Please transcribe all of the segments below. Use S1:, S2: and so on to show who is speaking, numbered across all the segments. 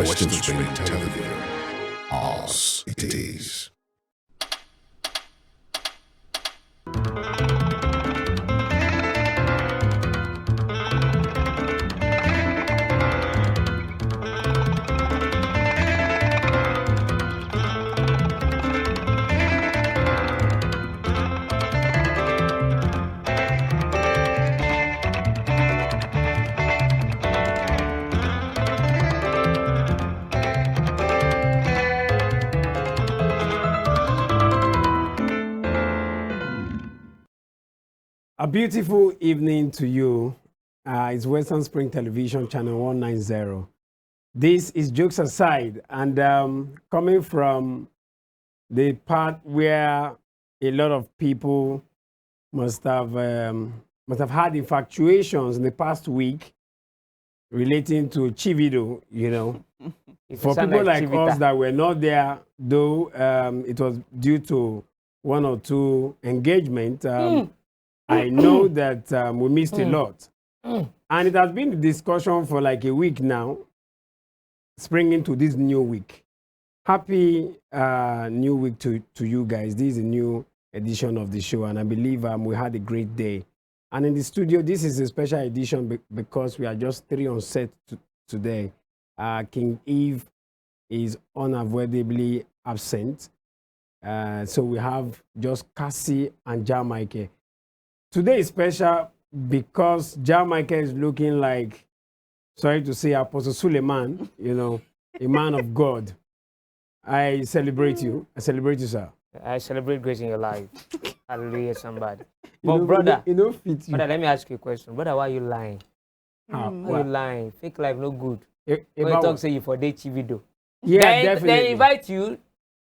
S1: Western Spring Television. Oz it is.
S2: A beautiful evening to you. It's Western Spring Television, channel 190. This is Jokes Aside, and coming from the part where a lot of people must have had infatuations in the past week relating to Chivido, you know. For people like us that were not there, though it was due to one or two engagements, I know that we missed a lot. And it has been a discussion for like a week now, springing into this new week. Happy new week to you guys. This is a new edition of the show, and I believe we had a great day. And in the studio, this is a special edition because we are just three on set today. King Eve is unavoidably absent. So we have just Cassie and Jamaica. Today is special because Jamaica is looking like, sorry to say, Apostle Suleiman, you know, a man of God. I celebrate you. I celebrate you, sir.
S3: I celebrate grace in your life. Hallelujah, somebody. But brother, brother, let me ask you a question. Brother, why are you lying?
S2: How?
S3: Why are you lying? Fake life no good.
S2: When
S3: you talk, say you for day Chivido.
S2: Yeah,
S3: then,
S2: definitely.
S3: Then invite you.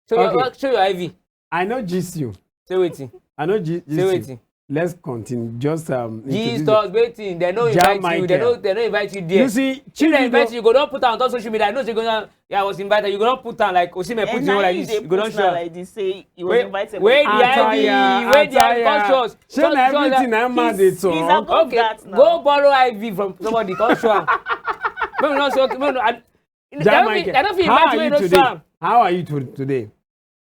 S3: Show your IV.
S2: I know gist you.
S3: Say waiting.
S2: I know gist you.
S3: Say waiting.
S2: Let's continue. Just
S3: Jesus waiting. They don't invite you. They don't invite you there.
S2: You see,
S3: if they invite you, go don't put on social media. I know you're gonna. Yeah, I was invited. You go don't put on like Osime put you like this. You go don't show
S4: like this. Say you was invited.
S3: Wait the IV. Wait the IV. Conscious.
S2: Show everything I'm mad at.
S3: Okay, go borrow IV from somebody. Come show. No, no, so no, no. I don't feel invited.
S2: How are you today?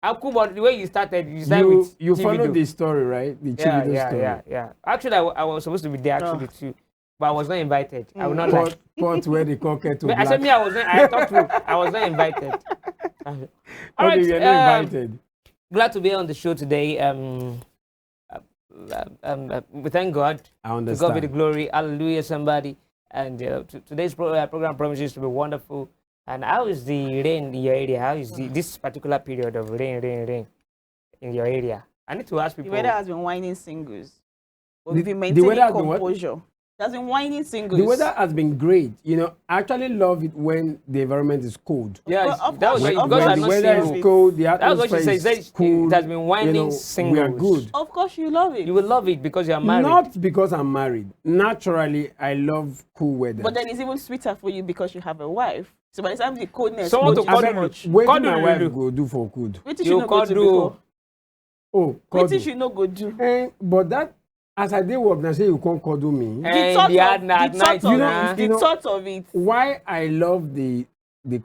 S3: I'm cool, but the way you started with
S2: you followed the story, right? The Chivido story.
S3: Yeah. Actually, I was supposed to be there actually too, but I was not invited. I will not lie.
S2: Pot where the cocket to
S3: I said me, I was not. I thought through. I was not invited.
S2: All right, you're not invited.
S3: Glad to be on the show today. We thank God.
S2: I understand.
S3: To God be the glory. Hallelujah, somebody. And today's program promises to be wonderful. And how is the rain in your area? How is this particular period of rain in your area? I need to ask people.
S4: The weather has been whining singles. We've been maintaining composure. It has been whining singles.
S2: The weather has been great. You know, I actually love it when the environment is cold.
S3: Yeah,
S2: when the weather is cold, the atmosphere is cool.
S3: It has been whining singles.
S2: We are good.
S4: Of course, you love it.
S3: You will love it because you are married.
S2: Not because I'm married. Naturally, I love cool weather.
S4: But then it's even sweeter for you because you have a wife. So by the time the coldness,
S3: someone to call
S2: much. What do my wife go do for good?
S4: What did you not go do before?
S2: Oh,
S4: what did you not go do?
S2: But that, as I did work, now say you can't cuddle me.
S4: The thought of it.
S2: Why I love the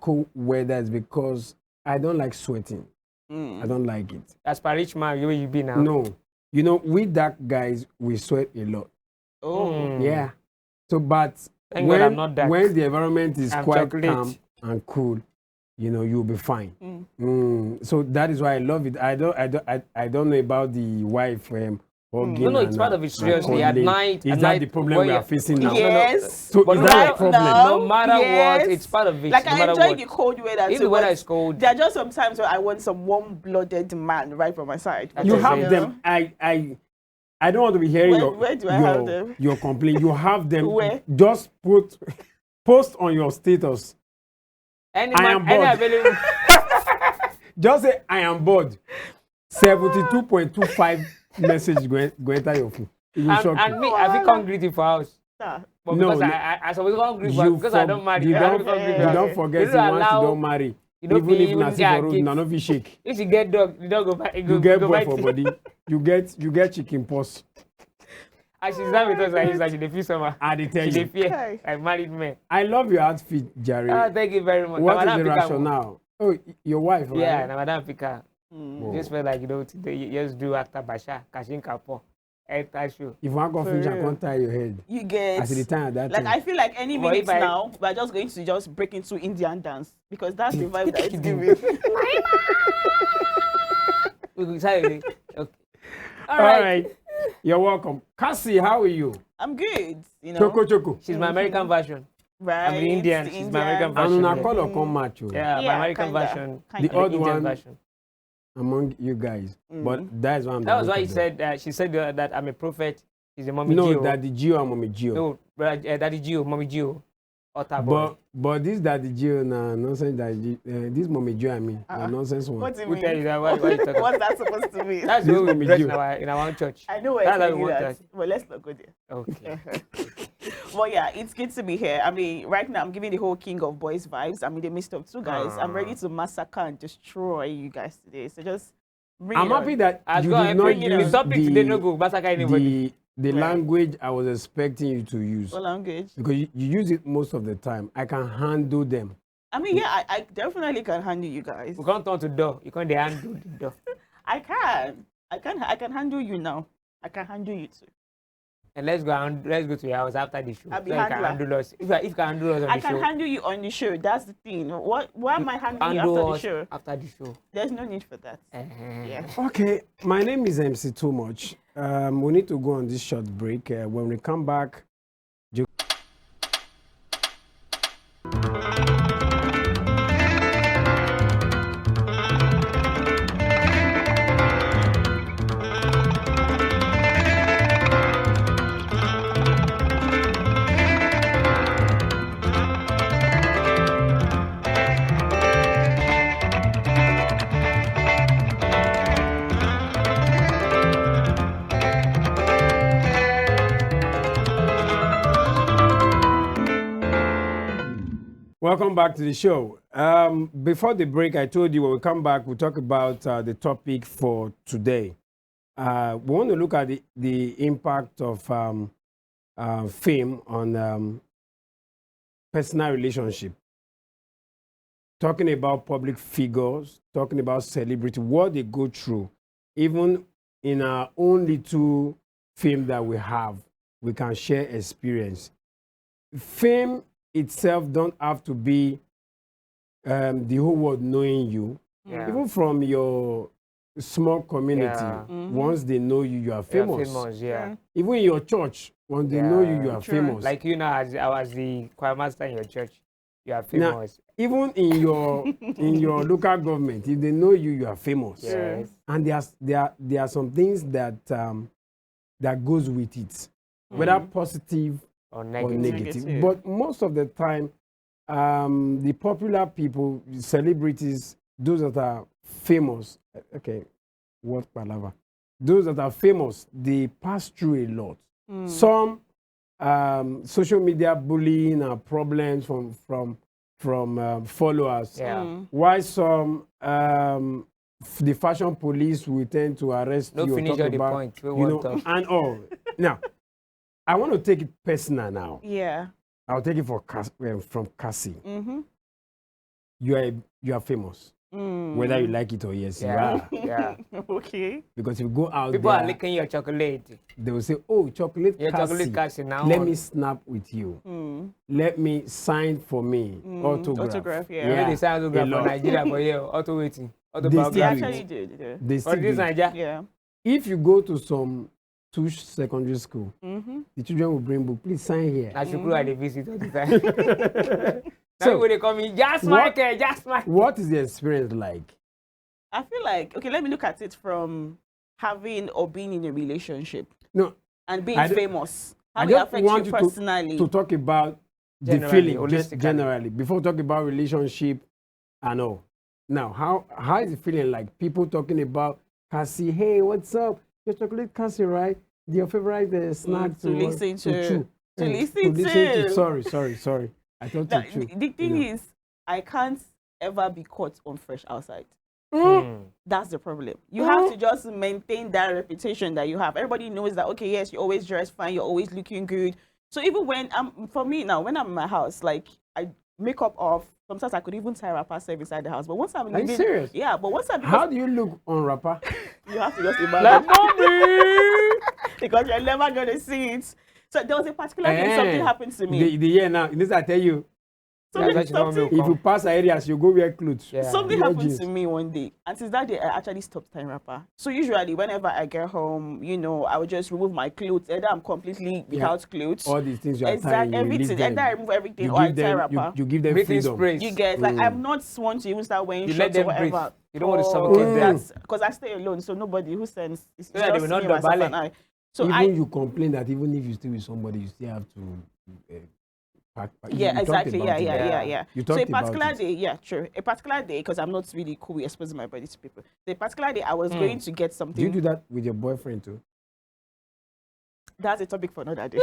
S2: cold weather is because I don't like sweating. I don't like it.
S3: As per rich man, you will be now.
S2: No, you know, we dark guys, we sweat a lot.
S4: Oh,
S2: yeah. So, but when the environment is quite calm and cool, you know, you'll be fine. So that is why I love it. I don't know about the wife.
S3: No, it's part of it. Seriously, at night.
S2: Is that the problem we are facing now?
S4: Yes.
S2: So is that a problem?
S3: No matter what, it's part of it.
S4: Like I enjoy the cold weather.
S3: If the weather is cold,
S4: there are just some times where I want some warm-blooded man right from my side.
S2: You have them. I don't want to be hearing your complaint. You have them.
S4: Where?
S2: Just post on your status. I am bored. Just say I am bored. 72.25 message go enter your phone.
S3: And me, I feel greet you for house. But because I suppose I greet because I don't marry.
S2: You don't forget the ones you don't marry. Even if Nasi for road, none of you shake.
S3: If you get dog, the dog go back.
S2: You get boy for body. You get chicken pox.
S3: And she's not with us like this, like she dey feel somehow.
S2: I tell
S3: She dey
S2: you.
S3: fear,
S4: Okay.
S3: like married men.
S2: I love your outfit, Jerry.
S3: Thank you very much.
S2: What
S3: Na
S2: is
S3: Madam
S2: the
S3: Pika-
S2: rationale? Oh, your wife, right?
S3: Yeah, na Madam Pika.
S2: Whoa.
S3: Just felt like, today you just do after Basha, Kashin Kapo, enter show.
S2: If one go
S4: For
S2: finish, I
S4: real.
S2: can't tie your head.
S4: You get
S2: As the time at that
S4: like
S2: time.
S4: I feel like any
S3: But
S4: minute
S3: if I-
S4: now we're just going to just break into Indian dance because that's the vibe that it's giving.
S3: Okay.
S2: All right. You're welcome. Cassie, how are you?
S4: I'm good, you know.
S2: Choco.
S3: She's my American version.
S4: Right.
S3: I'm the Indian,
S4: the
S3: she's my American version.
S2: And una
S3: yeah.
S2: call or come match you
S3: Yeah, my
S4: Yeah,
S3: American
S4: kinda,
S3: version.
S4: kinda.
S2: The
S3: and
S2: odd
S3: Indian
S2: one
S3: version.
S2: among you guys. But that is why I'm
S3: That was
S2: the
S3: why he
S2: most of them.
S3: said, she said that I'm a prophet. She's a mommy
S2: No,
S3: Gio.
S2: Daddy Gio and Mommy Gio.
S3: No, Daddy Gio, mommy Gio. Otta boy.
S2: But this Daddy Gio na nonsense Daddy Gio. This Mommy Gio, I mean, na nonsense one.
S4: What do you
S3: Who
S4: mean?
S3: tell you that? Why you talking?
S4: What's that supposed to mean?
S3: That's
S2: This
S3: the way we
S2: mommy
S3: dress
S2: Gio.
S3: in our own church.
S4: I know where
S3: That's how
S4: you're
S3: we want
S4: that.
S3: that.
S4: Well, let's not go there.
S3: Okay.
S4: Well, yeah, it's good to be here. I mean, right now I'm giving the whole King of Boys vibes. I'm in the midst of two guys. I'm ready to massacre and destroy you guys today. So just bring
S2: I'm
S4: it on.
S2: happy that
S3: As
S2: you
S3: God,
S2: did
S3: I
S2: not
S3: bring it on.
S2: use
S3: The topic today no go massacre anybody.
S2: the
S4: Right.
S2: language I was expecting you to use.
S4: Well, language.
S2: Because you use it most of the time. I can handle them.
S4: I mean, yeah, I definitely can handle you guys.
S3: We can't turn to door. You can't handle the door.
S4: I can handle you now. I can handle you too.
S3: And let's go to your house after the show.
S4: I'll be
S3: So you can
S4: handler.
S3: handle us. If you can handle us on
S4: I
S3: the
S4: can
S3: show,
S4: handle you on the show. That's the thing. Why am I handling you
S3: handle
S4: after the
S3: us
S4: show?
S3: after the show.
S4: There's no need for that. Yeah.
S2: Okay, my name is MC Too Much. We need to go on this short break. When we come back, welcome back to the show. Before the break, I told you when we come back, we'll talk about the topic for today. We want to look at the impact of fame on personal relationship. Talking about public figures, talking about celebrity, what they go through. Even in our own little fame that we have, we can share experience. Fame itself don't have to be the whole world knowing you.
S3: Yeah.
S2: Even from your small community,
S3: Yeah.
S2: once they know you, you are
S3: You are
S2: famous.
S3: famous, yeah.
S2: Even in your church, once they know you, you are
S4: True.
S2: famous.
S3: Like you know, as the choir master in your church, you are famous.
S2: Even in your local government, if they know you, you are famous.
S3: Yes.
S2: And there are some things that that goes with it, whether positive
S3: Or
S2: or
S3: negative.
S2: negative. But most of the time, the popular people, celebrities, those that are famous, okay, what palava? Those that are famous, they pass through a lot. Some social media bullying and problems from followers.
S3: Yeah.
S2: Why some the fashion police will tend to arrest
S3: No
S2: you or
S3: finish
S2: talk
S3: all the
S2: about,
S3: point. We
S2: you
S3: want
S2: know,
S3: talk.
S2: and all. Now, I want to take it personal now.
S4: Yeah.
S2: I'll take it from Cassie.
S4: Mm-hmm.
S2: You are famous, whether you like it or yes,
S3: Yeah.
S2: you are.
S3: Yeah.
S4: Okay.
S2: Because if you go out
S3: People
S2: there,
S3: are licking your chocolate.
S2: they will say, "Oh, chocolate
S3: Your
S2: Cassie,
S3: chocolate Cassie now.
S2: let me snap with you. Let me sign for me, autograph."
S4: Autograph, yeah.
S3: You know they say autograph
S2: a
S3: for
S2: lot.
S3: Nigeria, but yeah, auto waiting. Auto
S2: They
S4: They
S2: still do
S4: actually
S2: it.
S4: did. Yeah.
S2: They
S3: For
S2: still
S3: this
S2: do it.
S3: Nigeria.
S4: Yeah.
S2: If you go to some Tush secondary school,
S4: Mm-hmm.
S2: the children will bring book. Please sign here.
S3: I should I dey visit all the time. Now
S2: So,
S3: people they call me just
S2: what-
S3: Michael, just Michael.
S2: What is the experience like?
S4: I feel like, okay, let me look at it from having or being in a relationship
S2: No,
S4: and being
S2: I don't-
S4: famous. How
S2: I
S4: it
S2: just
S4: affects
S2: want
S4: you
S2: you
S4: personally.
S2: to talk about the
S3: Generally,
S2: feeling
S3: holistically.
S2: generally before talking about relationship and all. Now, how is it feeling like people talking about Cassie? Hey, what's up? Your chocolate Cassie, right? Your favorite snack
S4: to listen to.
S2: chew.
S4: To
S2: Eh,
S4: listen to.
S2: Sorry. I thought
S4: The,
S2: to chew.
S4: the thing
S2: you know.
S4: is, I can't ever be caught on fresh outside. That's the problem. You have to just maintain that reputation that you have. Everybody knows that, okay, yes, you always dress fine, you're always looking good. So even when for me now, when I'm in my house, like I makeup off, sometimes I could even tie wrapper serve inside the house. But once I'm
S2: Are you
S4: leaving,
S2: serious?
S4: yeah, but once I'm
S2: How do you look on rapper?
S4: you have to just imagine
S3: Like mommy.
S4: because you're never gonna see it. So there was a particular day something happened to me.
S2: The year now, this I tell you,
S4: Something
S2: if you pass areas, you go wear clothes.
S3: Yeah.
S4: Something
S2: Wear
S4: happened
S2: jeans.
S4: to me one day, and since that day, I actually stopped tying wrapper. So usually, whenever I get home, I would just remove my clothes. Either I'm completely without clothes,
S2: All these things you are tying, you leave
S4: everything.
S2: them.
S4: Either I remove everything
S2: You
S4: or I
S2: give
S4: tie
S2: them,
S4: wrapper.
S2: you give them
S3: Breathing
S2: freedom.
S3: sprays.
S4: You get like I'm not one to even start wearing
S3: You let
S4: shorts or
S3: them breathe.
S4: whatever.
S3: You don't want to suffocate them.
S4: Because I stay alone, so nobody who sends. It's
S3: So that they
S4: just
S3: will
S4: me,
S3: not
S4: myself,
S3: double
S4: and I. So
S2: Even you complain that even if you stay with somebody, you still have to pack.
S4: Yeah,
S2: you talked
S4: exactly.
S2: about
S4: Yeah.
S2: it. You
S4: So a
S2: talked about
S4: particular
S2: it.
S4: day, yeah, true. A particular day, because I'm not really cool with exposing my body to people. The particular day, I was going to get something.
S2: Do you do that with your boyfriend too?
S4: That's a topic for another day.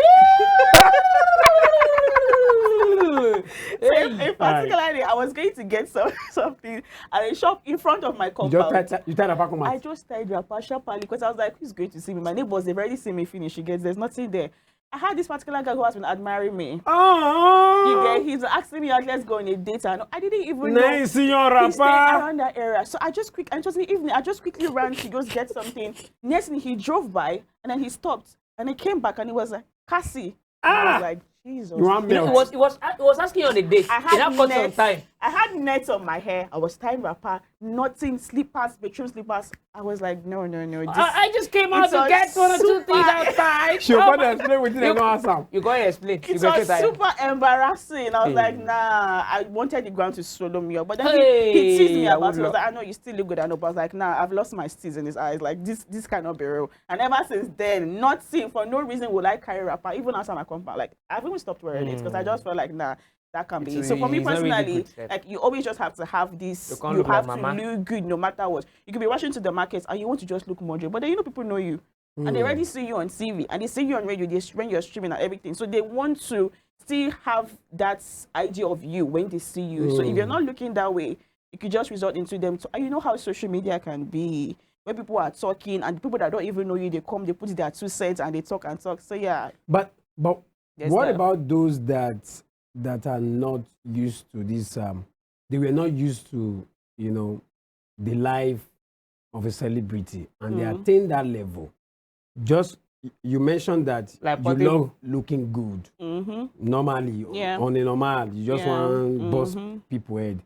S3: Hey.
S4: A particular day, I was going to get something at a shop in front of my
S2: You
S4: compound.
S2: just tied a pack on
S4: I
S2: mat.
S4: just tied wrapper sharply because I was like, who's going to see me? My neighbors, they've already seen me finish. You get, there's nothing there. I had this particular guy who has been admiring me. You get, he's asking me out, let's go on a date. And I didn't even know.
S2: Nice, senor
S4: He stayed
S2: rapper.
S4: around that area. So I just quick, and it was in the evening, I just quickly ran to go get something. Next thing, he drove by and then he stopped and he came back and he was like, Cassie. I was like, Jesus.
S2: You want
S3: You know,
S2: milk?
S3: it was asking you on a date.
S4: I
S3: It now
S4: had
S3: cut some
S4: nets.
S3: time.
S4: I had nets on my hair. I was tying wrapper, nothing, slippers, bedroom slippers. I was like, no. This,
S3: I just came out
S4: It's
S3: to
S4: a
S3: get one or two
S4: super-
S3: things outside.
S2: She'll
S3: Oh
S2: go
S3: my-
S2: and explain with you
S3: You-
S2: and not answer.
S3: You go and explain. You
S4: it
S3: go
S4: was
S3: straight ahead.
S4: super embarrassing. I was like, nah. I wanted the ground to swallow me up. But then he teased me
S3: Hey, I
S4: about it.
S3: would
S4: He was
S3: love-
S4: like, I know you still look good. I know. But I was like, nah, I've lost my steez in his eyes. Like, this cannot be real. And ever since then, nothing, for no reason would I carry wrapper, even outside my compound. Like, I've even stopped wearing it because I just felt like, nah, that can be it. So for me
S3: it's not really
S4: personally,
S3: good step.
S4: like, you always just have to have this,
S3: You can't
S4: you
S3: look like
S4: have to
S3: mama.
S4: look good no matter what. You could be rushing to the market and you want to just look moderate, but then people know you. And they already see you on TV and they see you on radio when you're streaming and everything. So they want to still have that idea of you when they see you. So if you're not looking that way, you could just resort into them. And you know how social media can be, where people are talking and people that don't even know you, they come, they put their 2 cents and they talk and talk. So yeah,
S2: But
S4: There's
S2: what
S4: that.
S2: about those that are not used to this? They were not used to the life of a celebrity, and they attain that level. Just you mentioned that
S3: Like
S2: you
S3: Portable.
S2: love looking good. Normally,
S4: Yeah.
S2: on a normal, you just
S4: Yeah.
S2: want bust people head.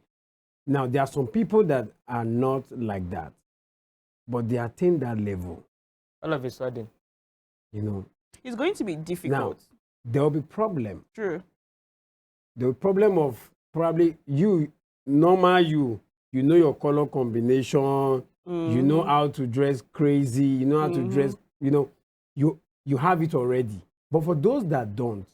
S2: Now there are some people that are not like that, but they attain that level.
S3: All of a sudden.
S4: it's going to be difficult.
S2: There will be problem.
S4: True.
S2: The problem of probably you know your color combination, you know how to dress crazy, you know how to dress, you have it already. But for those that don't,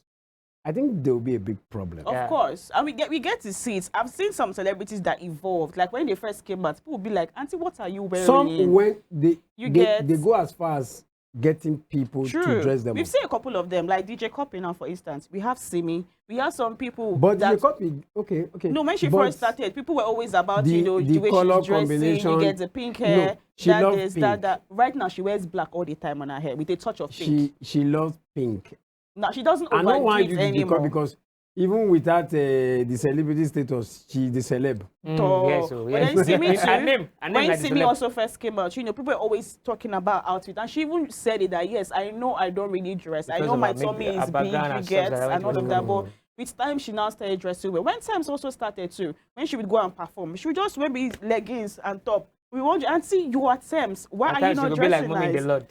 S2: I think there will be a big problem.
S4: Of course. And we get to see it. I've seen some celebrities that evolved. Like when they first came out, people would be like, Auntie, what are you wearing?
S2: Some when they
S4: get-
S2: they go as far as getting people
S4: True.
S2: to dress them
S4: We've
S2: up.
S4: seen a couple of them, like DJ Copy now, for instance. We have Simi. We have some people
S2: But
S4: that...
S2: the copy, okay.
S4: No, when she
S2: But
S4: first started, people were always about,
S2: the
S4: the way
S2: color
S4: she's dressing,
S2: combination-
S4: you get the pink hair,
S2: No, she loves
S4: this,
S2: pink.
S4: that. Right now, she wears black all the time on her hair with a touch of pink.
S2: she loves pink.
S4: Now, she doesn't
S2: I don't want
S4: overdo
S2: you
S4: it
S2: to be
S4: anymore.
S2: because even without the celebrity status, she's the celeb.
S3: Yes, so,
S4: But
S3: yes.
S4: then Simi too,
S3: Her name
S4: when
S3: like the
S4: Simi
S3: celeb.
S4: also first came out, people were always talking about outfit, and she even said it that yes, I know I don't really dress, I
S3: Because
S4: know
S3: of
S4: my
S3: her
S4: tummy
S3: maybe
S4: is
S3: her
S4: big,
S3: background
S4: you
S3: and
S4: get,
S3: stuff that
S4: and all
S3: went
S4: of that.
S3: through.
S4: But with time, she now started dressing well. When times also started too, when she would go and perform, she would just wear maybe leggings and top. We want you, Auntie, you are Thames. Why
S3: At
S4: are you
S3: times she
S4: not
S3: could be like
S4: dressing
S3: moving the
S4: nice?
S3: Lord.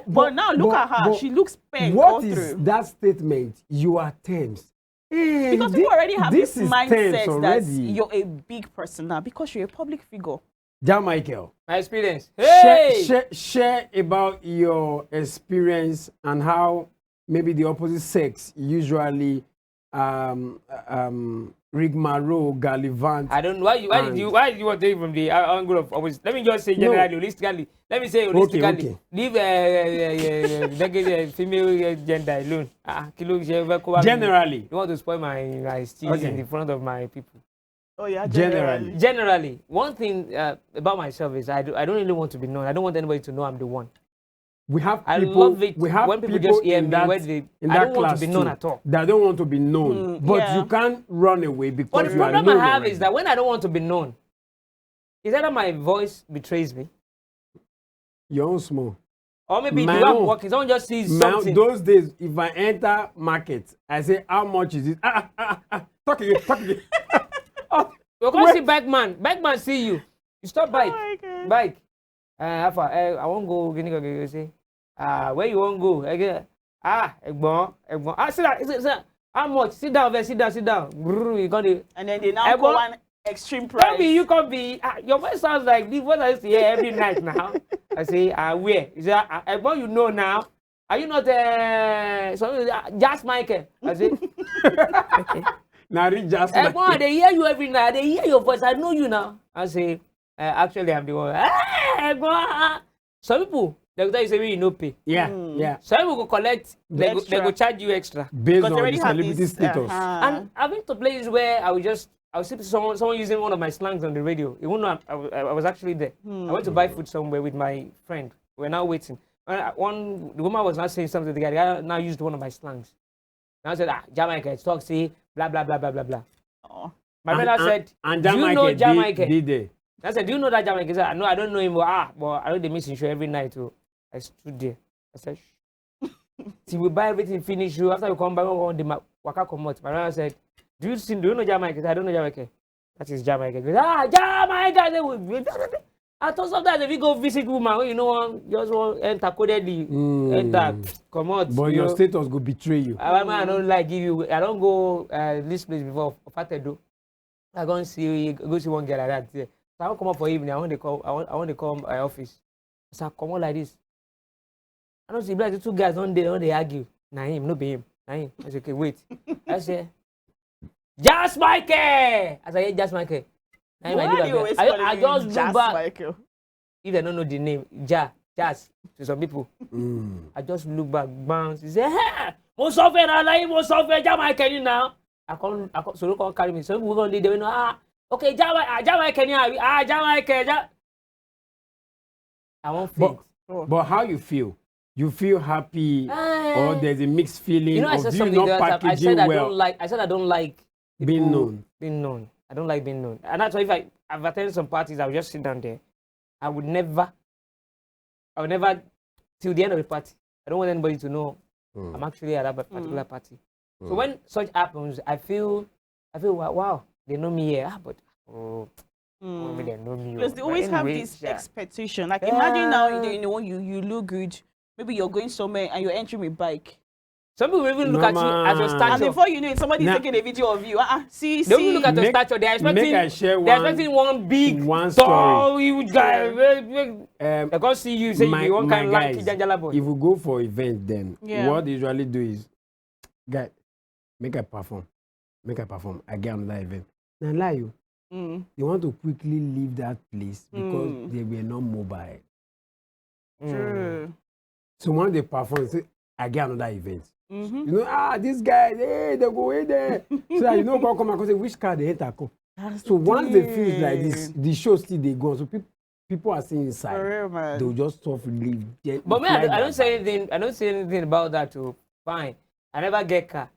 S4: But now look at her.
S2: but
S4: She looks pink all
S2: What is
S4: through.
S2: that statement? You are Thames. Hey,
S4: Because people already have this
S2: is
S4: mindset
S2: Thames
S4: that
S2: already.
S4: you're a big person now because you're a public figure.
S2: Jan Michael,
S3: My experience. Hey!
S2: share about your experience and how maybe the opposite sex usually rigmarole, gallivant.
S3: I don't know why did you want to take from the angle of opposite? Let me just say generally, holistically. Let me say holistically.
S2: Okay.
S3: Leave female gender alone.
S2: Generally.
S3: You want to spoil my steez
S2: Okay.
S3: in the front of my people.
S4: Oh yeah,
S2: Generally.
S3: Generally, one thing about myself is I don't really want to be known. I don't want anybody to know I'm the one.
S2: We have
S3: I
S2: people.
S3: love it
S2: We have
S3: when people
S2: people
S3: just hear
S2: in
S3: me
S2: that,
S3: when they.
S2: in
S3: I
S2: that
S3: don't want
S2: class
S3: to be known
S2: too,
S3: at all.
S2: that don't want to be known, but
S4: yeah.
S2: you can't run away
S3: But
S2: because
S3: the
S2: you are
S3: problem
S2: known
S3: I have
S2: already.
S3: is that when I don't want to be known, is either my voice betrays me,
S2: Your own small.
S3: or maybe
S2: My
S3: the way I'm
S2: own.
S3: walking, someone just sees
S2: Man,
S3: something.
S2: those days, if I enter market, I say, how much is it? Talk again, talk again.
S3: You can't
S2: Wait.
S3: see Backman see you. You stop bike.
S4: my God.
S3: Bike. Alpha, I won't go. You say, where you won't go? Again. Egbon. Sit down. How much? Sit down, sit down. Brrr, you got it.
S4: And then they now
S3: I
S4: call
S3: want-
S4: one extreme price.
S3: Can't be, you can't be. Your voice sounds like this. What I used to hear every night now. I say, where? You say, Egbon, you know now. Are you not just Michael? I say,
S2: Now read just
S3: Egbon,
S2: like
S3: they hear you every night. They hear your voice. I know you now. I say, actually, I'm the one. Egbon. Some people, they will tell you, say, you no pay.
S2: yeah.
S3: Some people go collect, they go
S4: Extra.
S3: charge you extra.
S2: Based
S4: because
S2: on
S4: they
S2: the
S4: already have
S2: celebrity
S4: this,
S2: status.
S3: And I've been to places where I will see someone using one of my slangs on the radio. You won't know I was actually there. I went to buy food somewhere with my friend. We're now waiting. The woman was not saying something to the guy now used one of my slangs. Now I said, Jamaica, talk, see, blah, blah, blah, blah, blah, blah.
S4: Oh.
S3: My brother said,
S2: and
S3: do you know Jamaica?
S2: Did they?
S3: I said, do you know that Jamaica? He said, no, I don't know him, but I know they miss him show every night too. I stood there. I said, shh. Till we buy everything, finish you. After we come back, the waka come out. My brother said, do you know Jamaica? I said, I don't know Jamaica. That is Jamaica. He goes, Jamaica. I thought sometimes if you go visit woman, you know, you just want enter codedly, enter, come out.
S2: But your status go betray you.
S3: I don't like give you. I don't go this place before. Fatedo. I go see one girl like that. Yeah. So I want come up for evening. I want to come my office. So I come out like this. I don't see like the two guys don't they argue. Nah him, no be him. Nah him. I say okay, wait. I say, Just Michael. I say, yeah, Just Michael. Nah,
S4: Why do you always
S3: I
S4: call
S3: just
S4: him
S3: look
S4: Just
S3: back.
S4: Michael?
S3: If they don't know the name, Jazz to some people. I just look back, bounce. He say, hey, most of it, I like most of it, Jamaica now. I can't, so look on carry me. So we're gonna lead them. Okay, Jamaica, Jamaica. I won't
S2: But,
S3: faint.
S2: but how you feel? You feel happy, or there's a mixed feeling
S3: You know, I
S2: of
S3: said
S2: you
S3: something
S2: not
S3: the other time. I
S2: packaging
S3: said I
S2: well,
S3: don't like. I said I don't like
S2: being
S3: people
S2: known.
S3: Being known. I don't like being known. And that's why if I've attended some parties, I would just sit down there. I would never, till the end of the party. I don't want anybody to know I'm actually at that particular party. So when such happens, I feel wow, they know me here, but maybe they know me.
S4: Because they
S3: But
S4: always have
S3: anyway,
S4: this
S3: yeah.
S4: expectation. Like imagine now, you know, you look good. Maybe you're going somewhere and you're entering with bike.
S3: Some people even look at you as your
S2: Mama.
S4: And
S3: stature.
S4: before you know it, somebody's
S2: Nah.
S4: taking a video of you. See.
S3: They even look at your
S2: Make-
S3: stature. They're
S2: make I share
S3: expecting one big,
S2: one
S3: tall, huge guy.
S2: Um,
S3: They can't see you. Say you be one kind of lanky
S2: guys,
S3: janjala boy.
S2: if we go for event, then
S4: Yeah.
S2: what they usually do is, guy, make I perform. I get another event. Now lie you. They want to quickly leave that place because they were not mobile.
S4: True.
S2: So when they perform, say, I get another event.
S4: Mm-hmm.
S2: You know, this guy, hey, they go in there. So that you know, come and say, which car they enter come. So once they finish like this, the show still they go on. So people are seeing inside.
S4: For real, man.
S2: They'll just soft leave.
S3: But me, I don't say anything. I don't say anything about that too. Fine. I never get car.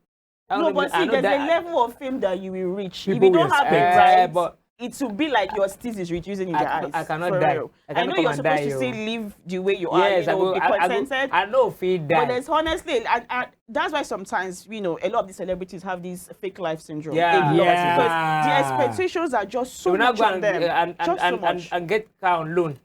S4: No, but
S3: I
S4: see,
S3: know
S4: there's
S3: that-
S4: a level of fame that you will reach. If
S2: People
S4: you don't
S2: will
S4: have the
S2: expect.
S4: right,
S3: but
S4: it will be like your steez is reducing in their eyes.
S3: I cannot
S4: for
S3: die.
S4: real.
S3: I
S4: I
S3: cannot
S4: know
S3: come
S4: you're
S3: and
S4: supposed
S3: die,
S4: to still
S3: yo.
S4: live the way you are,
S3: Yes,
S4: you know, be contented.
S3: I know feed
S4: But
S3: that.
S4: there's honestly, that's why sometimes, you know, a lot of these celebrities have this fake life syndrome.
S3: Yeah.
S4: A lot,
S2: Yeah.
S4: because the expectations are just so
S3: will not
S4: much
S3: go
S4: on them. Just so much.
S3: and get car on loan.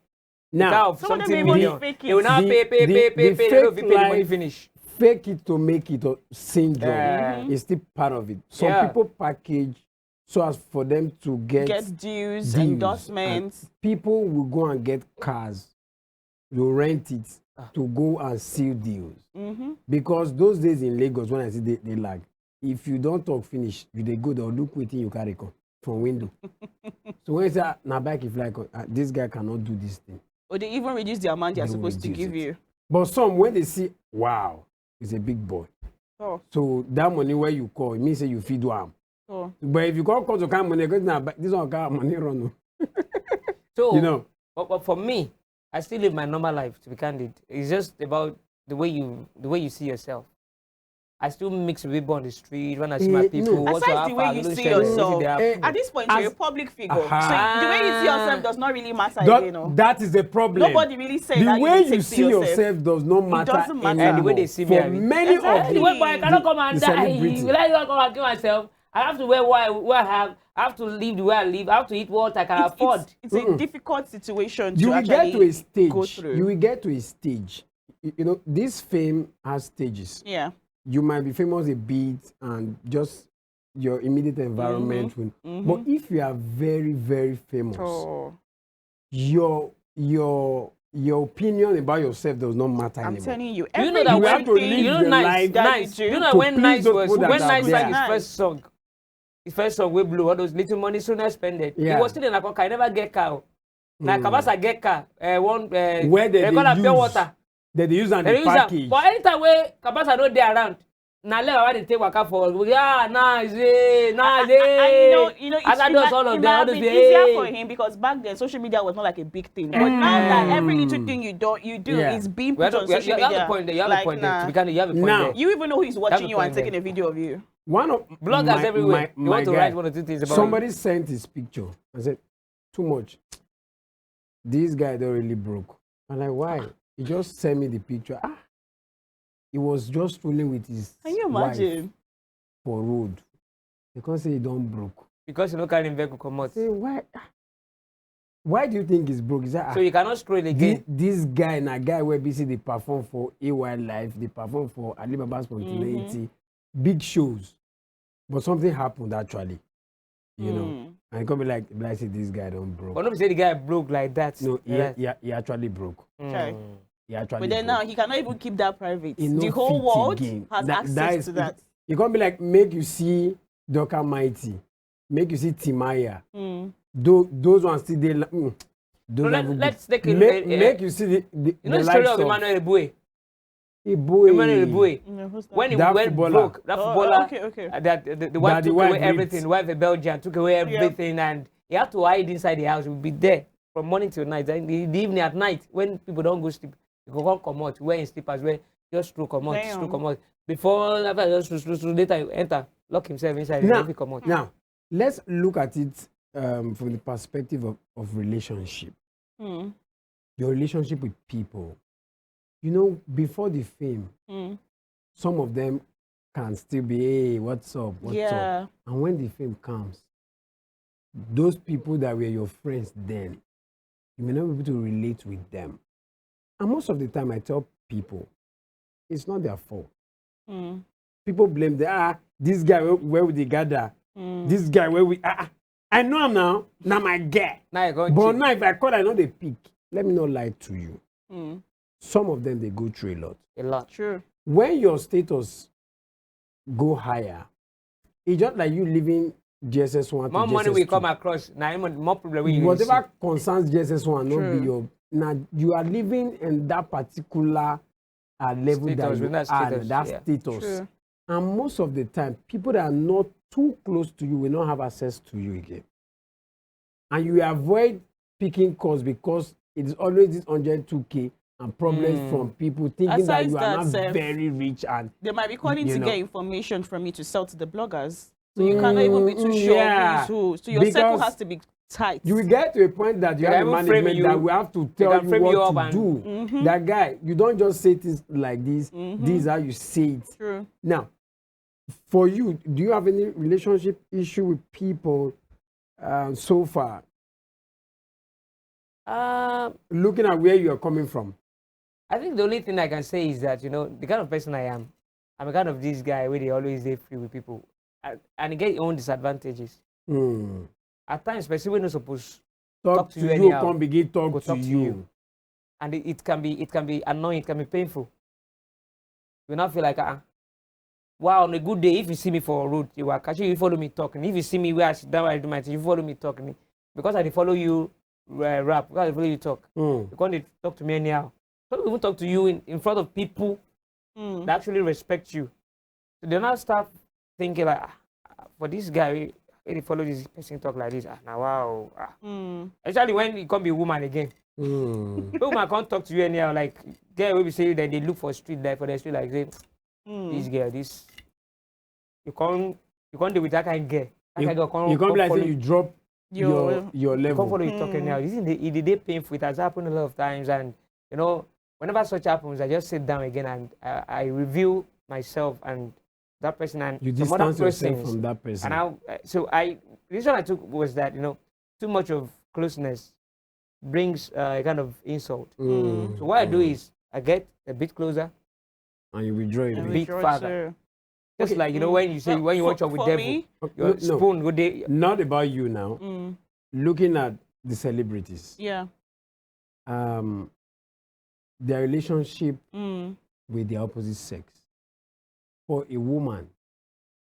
S2: Now,
S3: Car of
S4: Some of them
S3: something
S4: even
S3: million.
S4: fake it.
S3: They will now
S2: The-
S3: pay.
S2: the
S3: They don't
S2: fake
S3: pay the money
S2: life-
S3: finish.
S2: fake it to make it syndrome is still part of it. Some
S3: Yeah.
S2: people package so as for them to get
S4: Get dues,
S2: deals,
S4: endorsements.
S2: and people will go and get cars, you rent it to go and seal deals. Because those days in Lagos, when I see they lag, if you don't talk finish, you they go, they'll look waiting you carry come from window. So when you say, now back if like, this guy cannot do this thing.
S4: Or they even reduce the amount they're
S2: They will
S4: supposed to
S2: reduce
S4: give
S2: it.
S4: you.
S2: But some, when they see, wow, he's a big boy.
S4: Oh,
S2: So that money where you call, it means say you feed one.
S4: Oh.
S2: But if you call to come money, this one got money run.
S3: So,
S2: You know.
S3: but for me, I still live my normal life. To be candid, it's just about the way you see yourself. I still mix with people on the street when I see my
S2: No.
S3: people. what's
S4: Aside
S3: up,
S4: the way
S3: I
S4: you
S3: don't
S4: see
S3: share,
S4: yourself,
S3: they are-
S4: at this point, you're a
S2: As-
S4: public figure.
S2: Aha.
S4: So the way you see yourself does not really matter
S2: That,
S4: again. No?
S2: that is the problem.
S4: Nobody really said
S2: The
S4: that
S2: way
S4: you
S2: you
S4: take
S2: see
S4: to
S2: yourself does not matter.
S4: doesn't matter.
S2: Anymore.
S3: And the way they see me,
S2: For
S3: I mean.
S2: many
S4: Exactly.
S2: of
S3: Anyway, boy, I cannot come and
S2: the
S3: die.
S2: celebrity.
S3: Will I not come and kill myself? I have to wear what I have. I have to live the way I live. I have to eat what I can afford.
S4: It's a difficult situation
S2: You
S4: to
S2: will get to a
S4: actually go
S2: stage.
S4: through.
S2: You will get to a stage. You know, this fame has stages.
S4: Yeah.
S2: You might be famous a bit and just your immediate environment will. But if you are very, very famous,
S4: Oh,
S2: your opinion about yourself does not matter
S4: I'm
S2: anymore.
S4: telling you,
S3: Do you
S4: every
S3: know that
S2: You have to
S3: when
S2: live
S3: you know
S2: your
S3: nice,
S2: life
S4: that
S3: nice.
S4: you
S3: You
S4: do
S3: know
S2: to
S3: when
S2: please
S3: nice
S2: those
S3: was
S2: people that
S3: when
S2: are
S3: nice
S2: there.
S3: sang his first song. His first song we blew all those little money sooner spended.
S2: Yeah.
S3: He was still in Akoka. I never get car. Now Kabasa get car.
S2: Where they
S3: call am pure
S2: use
S3: water.
S2: that they use and
S3: They
S2: the
S3: use am.
S2: package.
S3: But anytime where Kabasa no dey around, na left why they take waka for. Yeah, nice, nice.
S4: And you know,
S3: As I does all
S4: it
S3: of them,
S4: might
S3: all
S4: have
S3: those
S4: been
S3: be,
S4: easier
S3: hey.
S4: for him because back then social media was not like a big thing. But now that every little thing you do
S2: Yeah.
S4: is being
S3: We have
S4: put
S3: to-
S4: on
S3: we have-
S4: social
S3: you have
S4: media.
S3: a point there. You have a
S4: Like,
S3: point there.
S4: nah.
S3: To be candid, you have a point
S2: Now,
S3: there.
S4: You even know who is watching you and
S3: point
S4: taking
S3: there.
S4: a video of you.
S2: One of
S3: Bloggers everywhere. You want to
S2: guy,
S3: write one or two things about
S2: somebody sent his picture. I said, too much. This guy don't really broke. I'm like, why? He just sent me the picture. He was just fooling with his
S4: Can you
S2: wife
S4: imagine?
S2: for road. They can't say he don't broke.
S3: because you no carry vehicle comot.
S2: Say, why? Why do you think he's broke? He said,
S3: So you cannot scroll again.
S2: this guy na guy where BC they perform for AY Life, they perform for Alibaba Spontaneity, big shows. But something happened actually, you know. And he come be like, say this guy don't broke.
S3: But nobody say the guy broke like that.
S2: No,
S3: Yeah.
S2: he actually broke.
S4: Okay.
S2: He actually
S4: But then
S2: broke.
S4: now he cannot even keep that private.
S2: He no
S4: The whole
S2: fit
S4: world
S2: again.
S4: has
S2: That
S4: access
S2: is-
S4: to that.
S2: He can't be like, make you see Doka Mighty, make you see Timaya. Those ones still they. Those
S3: So
S2: level
S3: let's
S2: good.
S3: take
S2: make you see the
S3: you know
S2: the
S3: the story
S2: likes
S3: of Emmanuel Eboué.
S2: Iboe.
S3: Emmanuel Eboué.
S4: No, who's that?
S3: When he
S2: That
S3: went
S2: footballer.
S3: broke, that footballer,
S4: okay.
S3: that the wife
S2: That the
S3: took
S2: wife
S3: away
S2: raped.
S3: everything. The wife a Belgian took away everything, and he had to hide inside the house. He would be there from morning till night. And in the evening at night, when people don't go sleep, he go come out, wearing slippers, where just through come out,
S4: Damn.
S3: through come out. Before after just through later, he enter, lock himself inside,
S2: Now-
S3: and he come out.
S2: Now, let's look at it from the perspective of relationship. Your relationship with people. You know, before the fame, some of them can still be, hey, what's up? What's
S4: Yeah.
S2: up? And when the fame comes, those people that were your friends then, you may not be able to relate with them. And most of the time, I tell people, it's not their fault. People blame the this guy where would they gather? This guy where we I know him now my guy.
S3: Now you go
S2: But
S3: cheat.
S2: now if I call, I know they pick. Let me not lie to you. Some of them they go through a lot.
S3: a lot.
S4: True.
S2: When your status go higher, it's just like you living GSS1 to
S3: More
S2: GSS2.
S3: money we come across. Now more problem we
S2: Whatever concerns GSS1, not
S4: True.
S2: be your. Now you are living in that particular level
S3: Status,
S2: that
S3: with
S2: you
S3: that
S2: are,
S3: status,
S2: that
S3: yeah.
S2: status.
S4: True.
S2: And most of the time, people that are not too close to you will not have access to you again. And you avoid picking calls because it is always this 102K and problems from people thinking that
S4: Aside
S2: you are
S4: that,
S2: not
S4: sef,
S2: very rich and
S4: They might be calling
S2: You
S4: to
S2: know.
S4: get information from you to sell to the bloggers. So you cannot even be too sure
S2: yeah.
S4: who is who. So your circle
S2: Because
S4: has to be tight.
S2: you will get to a point that you
S3: They
S2: have a
S3: can even frame
S2: management
S3: you.
S2: that will have to
S3: They
S2: tell
S3: can
S2: you
S3: frame you
S2: what
S3: up
S2: to
S3: and-
S2: do. That guy, you don't just say things like this. This is how you say it.
S4: True.
S2: Now, for you, do you have any relationship issue with people so far? Looking at where you are coming from.
S3: I think the only thing I can say is that, you know, the kind of person I am, I'm a kind of this guy where they always stay free with people. And it get your own disadvantages.
S2: Hmm.
S3: At times, especially when you're supposed
S2: Talk to you,
S3: anyhow.
S2: come begin talk
S3: Go
S2: to
S3: talk to
S2: you.
S3: you. and it can be annoying, it can be painful. You now feel like, wow, on a good day, if you see me for a road, you are catching, you follow me talking. If you see me where I sit down, I do my thing, you follow me talking. Because I dey follow you rap, because I follow you talk.
S2: Hmm.
S3: You can't talk to me anyhow. Some people talk to you in front of people that actually respect you. So they now start thinking like, for this guy, when he follow this person talk like this, now wow.
S4: Mm.
S3: Especially when he can't be a woman again.
S2: Mm.
S3: Woman can't talk to you anyhow. Like girl will be saying that they look for street life for the street like say, this girl, this you can't deal with that kind of girl. That kind of girl
S2: You can't be like
S3: follow
S2: say you drop your
S3: can't
S2: level.
S3: follow you talking now. This is the day painful. It has happened a lot of times, and you know, whenever such happens, I just sit down again and I review myself and that person and
S2: You
S3: some other
S2: distance yourself
S3: persons.
S2: from that person.
S3: And the reason I took was that, you know, too much of closeness brings a kind of insult.
S2: Mm.
S3: So what I do is I get a bit closer,
S2: And you withdraw it.
S3: And
S2: back.
S3: big father. Just
S2: Okay.
S3: like, you know, when you say, when you watch out with
S4: for
S3: devil,
S4: me,
S3: your
S2: No,
S3: spoon, would they,
S2: not about you now.
S4: mm,
S2: Looking at the celebrities,
S4: yeah.
S2: their relationship
S4: Mm.
S2: with the opposite sex. For a woman,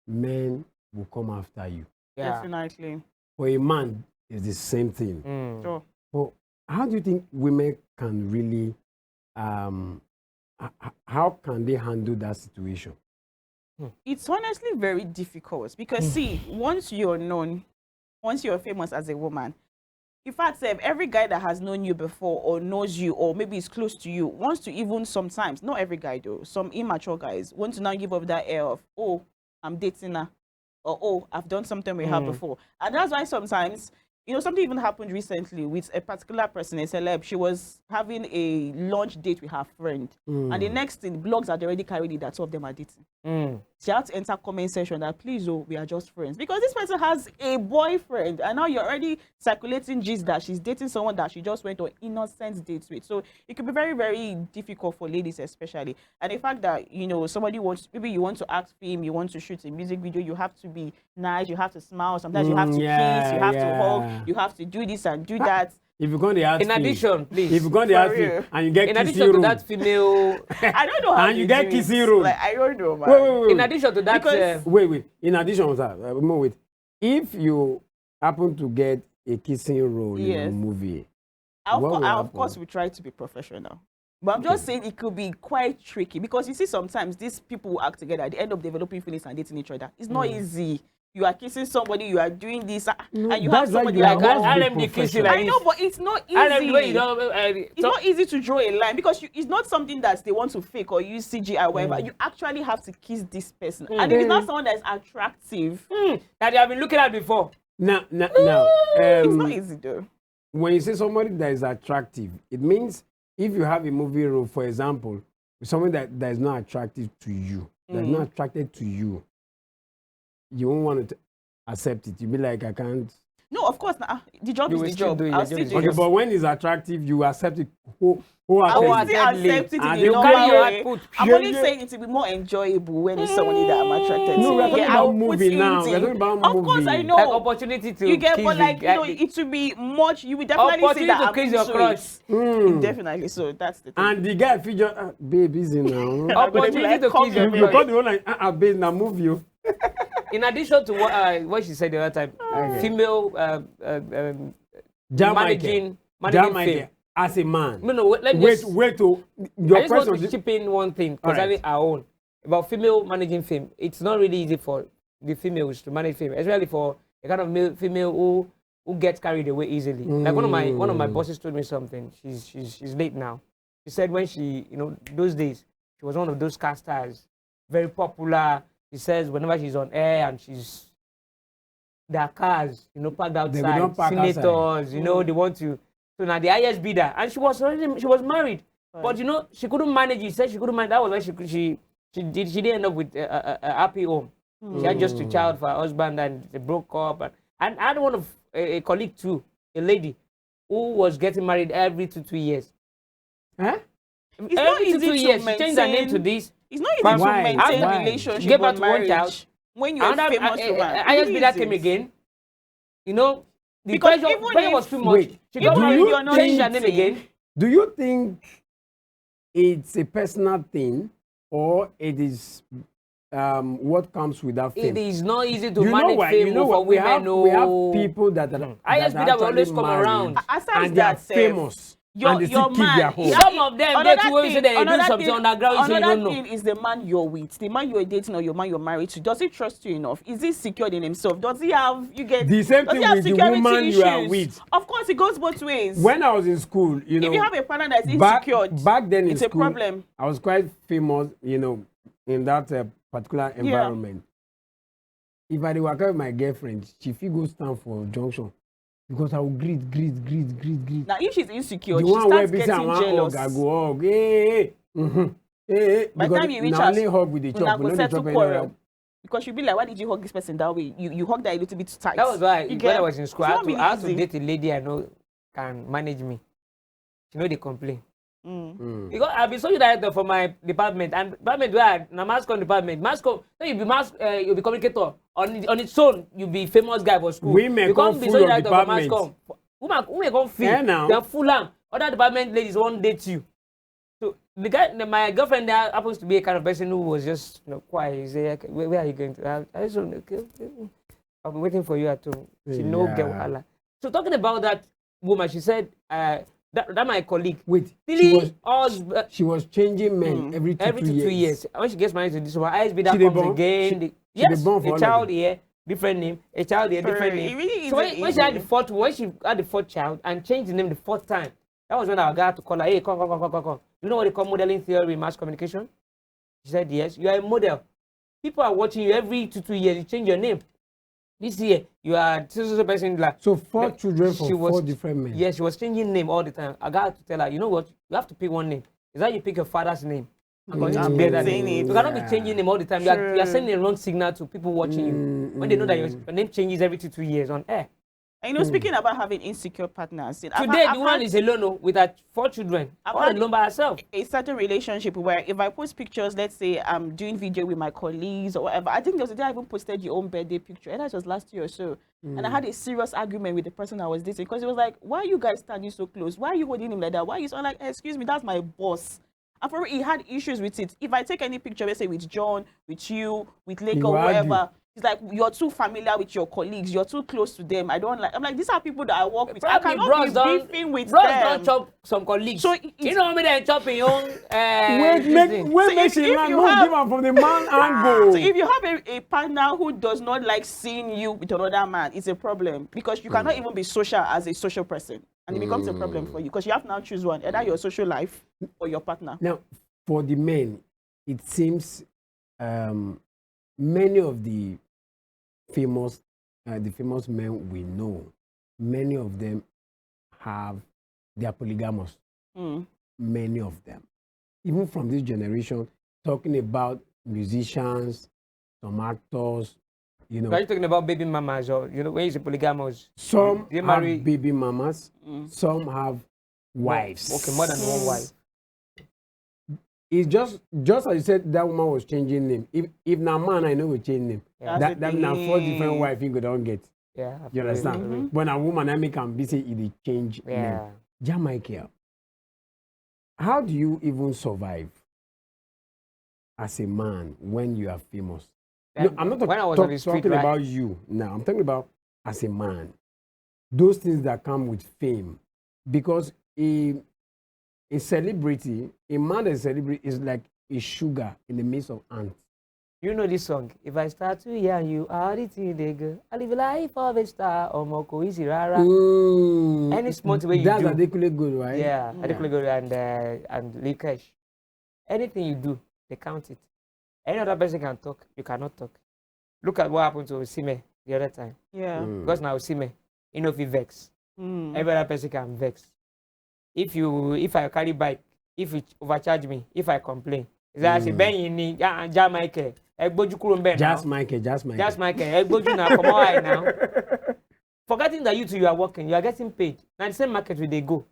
S2: men will come after you.
S3: yeah.
S4: Definitely.
S2: For a man, it's the same thing.
S3: Mm.
S4: Sure.
S2: But how do you think women can really, how can they handle that situation?
S4: It's honestly very difficult because see, once you're known, once you're famous as a woman, in fact, every guy that has known you before or knows you or maybe is close to you wants to even sometimes, not every guy though, some immature guys want to now give up that air of, oh, I'm dating her, or oh, I've done something with her before. And that's why sometimes, you know, something even happened recently with a particular person, a celeb. She was having a lunch date with her friend. And the next thing, blogs had already carried it that two of them are dating.
S3: Mm.
S4: She had to enter comment section that please, oh, we are just friends. Because this person has a boyfriend and now you're already circulating gist that she's dating someone that she just went on innocent dates with. So it could be very, very difficult for ladies especially. And the fact that, you know, somebody wants, maybe you want to act film, you want to shoot a music video, you have to be nice, you have to smile, sometimes you have to kiss, you have to hug, you have to do this and do that.
S2: If you're going to ask
S3: In addition, please.
S2: if you're going to
S4: For
S2: ask
S4: real.
S2: and you get
S3: In
S2: kissing
S3: addition to
S2: room,
S3: that female,
S4: I don't know how
S2: And you
S4: they
S2: get
S4: do it.
S2: kissing room.
S4: Like, I don't know, man.
S2: wait.
S3: in addition to that,
S4: Because-
S2: Wait. In addition to that, wait. If you happen to get a kissing role in a
S4: Yes.
S2: movie,
S4: Of,
S2: what will
S4: of
S2: happen?
S4: course, we try to be professional. But I'm just saying it could be quite tricky because you see sometimes these people who act together, they end up developing feelings and dating each other. It's not easy. You are kissing somebody, you are doing this, and you have
S2: that's why
S4: somebody
S2: you
S4: like
S2: have
S3: I
S2: to be
S3: am the kissing
S2: professional.
S3: like
S4: I know, but it's not easy. It's not easy to draw a line because it's not something that they want to fake or use CGI or whatever. You actually have to kiss this person. And if it's not someone that is attractive,
S3: that they have been looking at before.
S2: Now,
S4: it's not easy though.
S2: when you say somebody that is attractive, it means if you have a movie role, for example, with someone that is not attractive to you, that's not attracted to you, you won't want to accept it. You'll be like, I can't.
S4: No, of course not. The job
S3: You
S4: is
S3: will
S4: the
S3: still
S4: job.
S3: do it.
S4: I'll
S3: The
S4: still
S3: job is
S4: do
S2: Okay,
S4: it.
S2: but when it's attractive, you accept it
S4: I will
S2: wholeheartedly.
S4: still accept it in
S2: And
S4: a
S2: you
S4: normal
S2: carry your
S4: way.
S3: output.
S4: I'm
S2: Yeah,
S4: only
S2: yeah.
S4: saying it to be more enjoyable when it's somebody that I'm attracted to.
S2: No, we're talking
S4: Yeah,
S2: about
S4: I'll put
S2: movie now.
S4: in
S2: We're
S4: thing.
S2: talking about
S4: Of course, I
S2: movie.
S4: know.
S3: Like opportunity to
S4: You get,
S3: kiss
S4: but
S3: the
S4: like, you
S3: guy-
S4: know, it will be much. You will definitely say
S3: opportunity
S4: that
S3: to
S4: I'm
S3: kiss your
S4: into
S3: crush.
S4: it. Definitely. So that's the thing.
S2: And the guy figure, babe, easy now.
S3: Opportunity
S4: like,
S3: to
S4: come
S3: kiss your
S4: here,
S2: You
S3: crush.
S2: got the one like, babe, now move you.
S3: In addition to what she said the other time, female
S2: Jam
S3: managing
S2: Michael,
S3: fame.
S2: as a man.
S3: No, let me
S2: Wait,
S3: just,
S2: wait. To
S3: I
S2: your
S3: just want
S2: question.
S3: to chip in one thing
S2: All
S3: concerning
S2: right.
S3: our own about female managing fame. It's not really easy for the females to manage fame, especially for a kind of female who gets carried away easily. Like one of my bosses told me something. She's late now. She said when she, you know, those days she was one of those casters, very popular. She says whenever she's on air and there are cars, you know, parked
S2: They will
S3: outside,
S2: not park
S3: senators,
S2: outside.
S3: you know, they want to. So now the highest bidder, and she was married, but you know she couldn't manage. She said she couldn't manage. That was why she didn't end up with a happy home. She had just a child for her husband, and they broke up. And I had one of a colleague too, a lady, who was getting married every 2 years.
S2: Huh?
S4: It's not
S3: Every
S4: easy
S3: 2
S4: to
S3: years, she changed her name to
S4: maintain.
S3: this.
S4: It's not easy
S3: But
S4: to
S2: why?
S4: maintain
S2: Why?
S4: a relationship
S3: Give
S4: or
S3: birth to one
S4: marriage
S3: child.
S4: when you're a
S3: Another
S4: famous woman.
S3: highest
S4: It
S3: bidder
S4: is
S3: came
S4: it.
S3: again. You know, the
S4: Because
S3: pressure,
S4: even
S3: pressure was
S4: if-
S3: too much.
S2: Wait,
S3: She got
S2: do
S3: married,
S2: you
S3: changed her name
S4: think-
S3: again.
S2: Do you think it's a personal thing or it is what comes with that fame?
S3: It is not easy to
S2: You know
S3: manage
S2: what?
S3: fame
S2: You know
S3: for
S2: what? We
S3: women.
S2: have people that are
S3: Highest
S2: that
S3: bidder will
S2: actually
S3: always come
S2: married
S3: around.
S4: Aside
S2: and they are
S4: that,
S2: famous. and they still keep their home.
S3: Some of them, they too, when say they do something underground, you say you don't
S4: Another
S3: know.
S4: thing is the man you're with, the man you're dating or your man you're married to. Does he trust you enough? Is he secured in himself? Does he have, you get,
S2: The same
S4: does
S2: thing
S4: he have
S2: with the
S4: security
S2: woman you are
S4: issues?
S2: with.
S4: Of course, it goes both ways.
S2: When I was in school, you know,
S4: if you have a partner that's
S2: back
S4: insecure,
S2: then in
S4: it's
S2: school,
S4: a problem.
S2: I was quite famous, you know, in that particular environment. If I dey waka with my girlfriend, she fit go stand for junction because I will greet.
S4: Now, if she's insecure,
S2: The
S4: she
S2: one where
S4: starts
S2: be say I
S4: getting
S2: wan
S4: jealous.
S2: hug, I go hug. Hey.
S4: By the time you reach
S2: na
S4: house,
S2: only hug with the
S4: una
S2: chop, we
S4: go
S2: no dey
S4: settle
S2: chop any
S4: quarrel.
S2: other.
S4: Because you'll be like, why did you hug this person that way? You hug that a little bit tight.
S3: That was why
S4: You
S3: when I was in school,
S4: It's
S3: I
S4: not
S3: had to
S4: really
S3: date a lady I know can manage me. She know they complain.
S4: Mm.
S3: Because I've been social director for my department, and department where na mass com department. Mass com, so you be communicator on its own. You be famous guy for school.
S2: Women
S3: you
S2: come
S3: can't be
S2: full
S3: social
S2: of
S3: director for mass
S2: departments.
S3: com. Women come feel.
S2: Yeah, now.
S3: They're full am. Other department ladies won't date you. So my girlfriend there happens to be a kind of person who was just quiet. He say, okay, where are you going to? I just don't. Okay. I'll be waiting for you at home. She no get wahala. So talking about that woman, she said, that my colleague.
S2: Wait, she was changing men every two years.
S3: When she gets married to this one, ISB that
S2: She dey
S3: comes
S2: born?
S3: again.
S2: She dey born for all
S3: a
S2: of
S3: child
S2: them?
S3: here, different name. A child here, different
S4: It
S3: name.
S4: really
S3: So
S4: isn't
S3: when she had
S4: easy.
S3: when she had the fourth child and changed the name the fourth time, that was when our guy had to call her, hey, come. You know what they call modeling theory in mass communication? She said, yes, you are a model. People are watching you every 2 years, you change your name. This year, you are so person like.
S2: So 4 children from
S3: she was-
S2: 4 different men.
S3: Yes, she was changing name all the time. I got to tell her, you know what? You have to pick one name. Is that you pick your father's name? I'm going to
S4: I've
S3: bear
S4: been
S3: that
S4: saying
S3: name.
S4: it.
S3: You cannot be changing name all the time. You are
S4: True.
S3: sending a wrong signal to people watching you. When they know that your name changes every 2 years on air.
S4: And speaking about having insecure partners,
S3: Today, the woman is alone with her 4 children. All
S4: had-
S3: alone by herself.
S4: a certain relationship where if I post pictures, let's say I'm doing video with my colleagues or whatever, I think there was a day I even posted your own birthday picture, and that was last year or so. And I had a serious argument with the person I was dating because it was like, why are you guys standing so close? Why are you holding him like that? Why are you so I'm like, excuse me, that's my boss. And for he had issues with it. If I take any picture, let's say with John, with you, with Lake or
S2: will argue.
S4: whatever, it's like you're too familiar with your colleagues, you're too close to them. I don't like. I'm like, these are people that I work with. I cannot be beefing with
S3: bros
S4: them.
S3: don't chop some colleagues.
S4: So
S3: you know me then chopping your own.
S2: Wait,
S4: So
S2: make
S4: if
S2: she man
S4: you
S2: no
S4: have-
S2: give am from the man angle.
S4: So if you have a partner who does not like seeing you with another man, it's a problem because you cannot even be social as a social person, and it becomes a problem for you because you have to now choose one, either your social life or your partner.
S2: Now, for the men, it seems many of the famous men we know, many of them they are polygamous.
S4: Mm.
S2: Many of them, even from this generation, talking about musicians, some actors, you know,
S3: Are you talking about baby mamas or when you say polygamous?
S2: some
S3: They
S2: have
S3: marry-
S2: baby mamas, some have wives.
S3: Okay, more than one wife.
S2: It's just as you said, that woman was changing name. If na man, I know we change name.
S3: Yeah.
S4: That's
S2: That
S4: the
S2: na 4 different
S4: thing.
S2: wife you go don't get.
S3: Yeah.
S2: You understand? But a woman, I make am be say it dey change name.
S3: Yeah.
S2: Jamaica, how do you even survive as a man when you are famous? No, I'm not
S3: When I was on the street,
S2: talking
S3: right?
S2: about you now. I'm talking about as a man. Those things that come with fame. Because a celebrity, a man that's a celebrity is like a sugar in the midst of ants.
S3: You know this song. If I start to hear you, all the thing they go. I live a life of a star. Omoko easy rara. Any small thing wey you
S2: That's
S3: do.
S2: adequately good, right?
S3: Yeah, adequately good and Likesh. Anything you do, they count it. Any other person can talk, you cannot talk. Look at what happened to Osime the other time.
S4: Yeah.
S3: Because now Osime, you know if he vex.
S4: Mm.
S3: Every other person can vex. If I carry bike, if you overcharge me, if I complain, is that I say ben yini ja Michael, egboju kuro nbe now.
S2: Just
S3: Michael, egboju na come on now. Forgetting that you are working, you are getting paid. Now the same market where they go.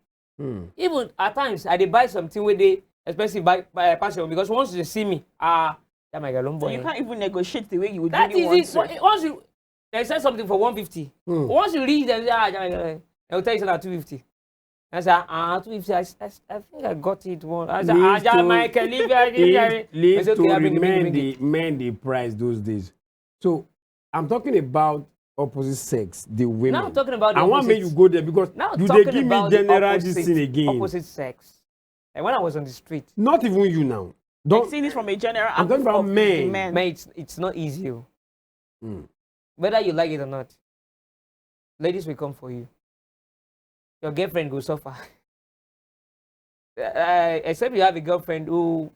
S3: Even at times I dey buy something where they expensive by passion because once they see me, that Michael don't
S4: So
S3: buy.
S4: you can't even negotiate the way you would
S3: That
S4: really
S3: is
S4: want
S3: it.
S4: to.
S3: Once you they say something for 150. Once you reach them, they will tell you that 250. I said, 250. I think I got it one. I said, Michael, leave
S2: Leave
S3: I said,
S2: to
S3: okay, I bring it,
S2: remain the price those days. So I'm talking about opposite sex, the women.
S3: Now I'm talking about the
S2: I want make
S3: opposite-
S2: you go there because
S3: Now
S2: you
S3: talking
S2: they give me
S3: about the
S2: general this
S3: opposite-
S2: thing again.
S3: Opposite sex. And when I was on the street,
S2: Not even you now.
S4: I'm
S2: Don't.
S4: seeing this from a general
S2: I'm talking about
S4: of the
S2: men.
S4: men.
S3: mate, it's not easy. Oh.
S2: Mm.
S3: Whether you like it or not, ladies will come for you. Your girlfriend will suffer. Except you have a girlfriend who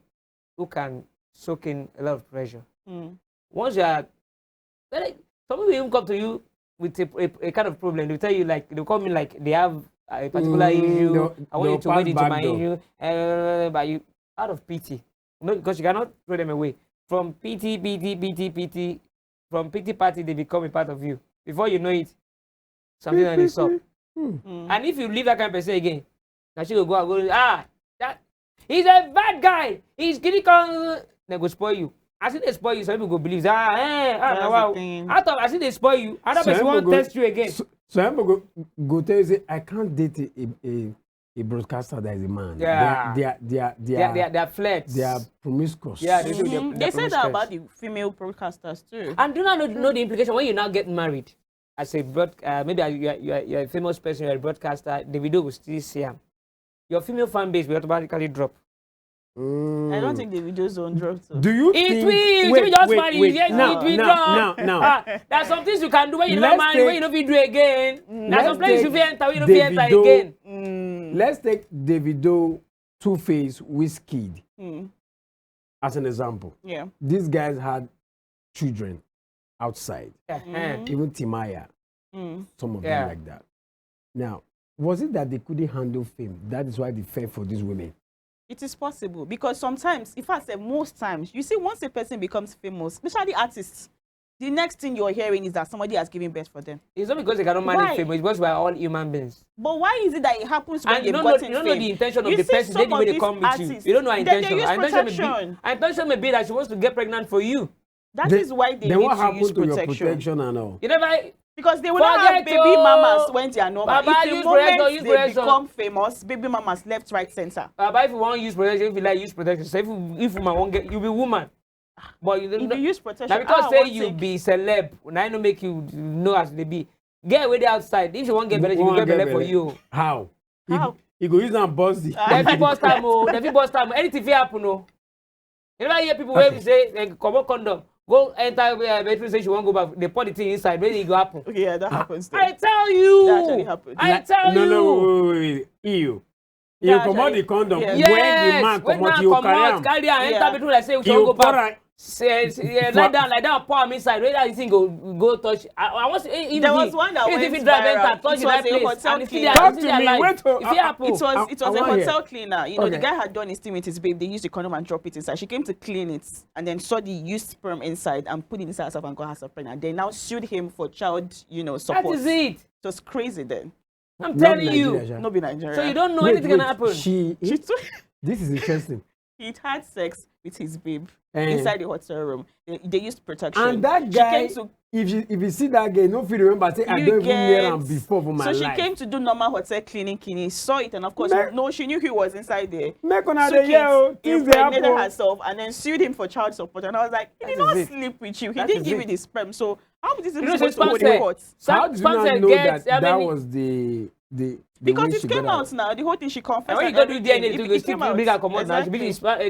S3: can soak in a lot of pressure.
S4: Mm.
S3: Once you are, like, some people even come to you with a kind of problem. They'll tell you, like, they'll call me like they have a particular issue. I want you to wade into my issue. But you, out of pity, no, because you cannot throw them away. From pity, from pity party, they become a part of you. Before you know it, something that is up.
S4: Mm.
S3: And if you leave that kind of person again, now she will go and go, that he's a bad guy. He's critical. They go spoil you. As if they spoil you, some people go believe that.
S4: That's the
S3: Wow.
S4: thing.
S3: I thought as if they spoil you, other person won't test you again.
S2: So I'm go tell you say I can't date a broadcaster that is a man.
S3: Yeah.
S2: They
S3: They're flirts.
S2: are promiscuous.
S3: Yeah, they do.
S4: Mhm. They say that about the female broadcasters too.
S3: And do you not know the implication when you now get married as a maybe you're a famous person, you're a broadcaster, the video will still see him. Your female fan base will automatically drop.
S2: Mm.
S4: I don't think the videos don't drop. So.
S2: Do you
S3: It
S2: think?
S3: will just marry. Yes,
S2: now,
S3: it will
S2: now,
S3: drop.
S2: now.
S3: There's some things you can do when you
S2: Let's
S3: don't marry, when you don't fit do again. There's some places you fit enter, when you don't fit enter
S2: Davido-
S3: again.
S4: Mm.
S2: Let's take Davido, Two-Face, Wizkid
S4: Mm.
S2: as an example.
S4: Yeah.
S2: These guys had children outside.
S3: Uh-huh.
S2: Even Timaya,
S4: Mm.
S2: some of
S3: Yeah.
S2: them like that. Now, was it that they couldn't handle fame? That is why they fell for these women.
S4: It is possible because sometimes, in fact, most times, you see, once a person becomes famous, especially artists, the next thing you're hearing is that somebody has given birth for them.
S3: It's not because they cannot
S4: Why?
S3: manage fame, it's because we are all human beings.
S4: But why is it that it happens when
S3: And you
S4: they've
S3: don't know,
S4: gotten
S3: you don't know
S4: fame?
S3: the intention of
S4: You
S3: the
S4: see
S3: person,
S4: some
S3: the way
S4: of
S3: they
S4: these
S3: come with you.
S4: artists,
S3: You don't know her
S4: they
S3: intention.
S4: use
S3: Her intention
S4: protection.
S3: her intention may be that she wants to get pregnant for you.
S4: That
S2: Then-
S4: is why they
S2: then
S4: need
S2: what
S4: to
S2: happened
S4: use
S2: to your
S4: protection.
S2: protection and all?
S3: You never.
S4: Because they will not have
S3: Forget
S4: baby
S3: to-
S4: mamas when they are normal.
S3: Baba,
S4: If the
S3: use
S4: moment
S3: protection, use
S4: they
S3: protection.
S4: become famous, baby mamas left, right, center.
S3: But if you want to use protection, if you like use protection, so if woman won't get, you be woman. But you
S4: If
S3: don't.
S4: you use protection,
S3: Now because say
S4: one
S3: you
S4: thing-
S3: be celeb, now I no make you know as they be. Get away there outside. If you want get better, she will
S2: Won't
S3: get better
S2: get
S3: for
S2: belle.
S3: you.
S2: How?
S4: How?
S2: He go use and bust the.
S3: Dem fit bust am o. Dem fit bust am. Anything fit happen o. You never hear people wey be say like comot condom, go enter bedroom say she wan go back, they pour the thing inside, when e go happen.
S4: Okay, yeah, that happens. Too.
S3: I tell you.
S4: That actually happened.
S3: I tell you.
S2: No, wait. You. You
S4: Yeah,
S2: come out
S4: actually,
S2: the condom.
S4: yeah.
S2: When
S3: Yes.
S2: the man
S3: When
S2: come out,
S3: man
S2: you
S3: come
S2: carry
S3: out,
S2: am.
S3: carry am, enter
S4: Yeah.
S3: bedroom like say we
S2: You
S3: wan go
S2: pour
S3: back.
S2: am.
S3: Lie down, pour am inside. Whether the thing go touch. I want to.
S4: There was one that went
S3: if it drive
S4: viral.
S3: enter, touch
S4: It
S3: the
S4: was
S3: right
S4: a
S3: place,
S4: hotel
S3: and if
S4: cleaner.
S2: Talk to me, wait till-
S3: If it happen.
S4: It was
S2: I
S4: a
S2: want to
S4: hotel cleaner. You know, the
S2: Okay.
S4: guy had done his thing with his babe. They used the condom and drop it inside. She came to clean it and then saw the used sperm inside and put it inside herself and got herself pregnant. They now sued him for child, support.
S3: That is it.
S4: It was crazy then.
S3: I'm
S2: Not
S3: telling you.
S2: Nigeria, Sha.
S4: No be Nigeria.
S3: So you don't know
S2: Wait,
S3: anything gonna happen.
S2: She.
S4: She took,
S2: This is interesting.
S4: he had sex with his babe
S2: Eh.
S4: inside the hotel room. They used protection.
S2: And that
S4: She
S2: guy,
S4: came to
S2: if you see that guy, no fit remember say I
S4: You
S2: don't even near
S4: get-
S2: him before for my
S4: so
S2: life.
S4: she came to do normal hotel cleaning, saw it, and of course,
S2: Me-
S4: no, she knew he was inside there.
S2: Make una
S4: Took
S2: dey hear o,
S4: it,
S2: things dey
S4: impregnated
S2: happen.
S4: herself, and then sued him for child support. And I was like, he did
S3: That
S4: not
S3: is it.
S4: sleep with you. He
S3: That
S4: didn't
S3: is
S4: give
S3: it.
S4: you the sperm. So how is this
S3: You know,
S4: supposed
S3: so
S4: to hold
S3: Spam
S4: in
S3: said-
S4: court?
S2: How did you
S3: Spam
S2: not
S3: said
S2: know
S3: gets-
S2: that
S3: I mean,
S2: was the
S4: Because
S2: way
S4: it
S2: she
S4: came
S2: got
S4: out now. The whole thing she confessed.
S3: And when you
S4: and
S3: go do
S4: everything.
S3: DNA,
S4: It-
S3: to
S4: it
S3: go still
S4: came out.
S3: bring her come out now.
S4: Exactly.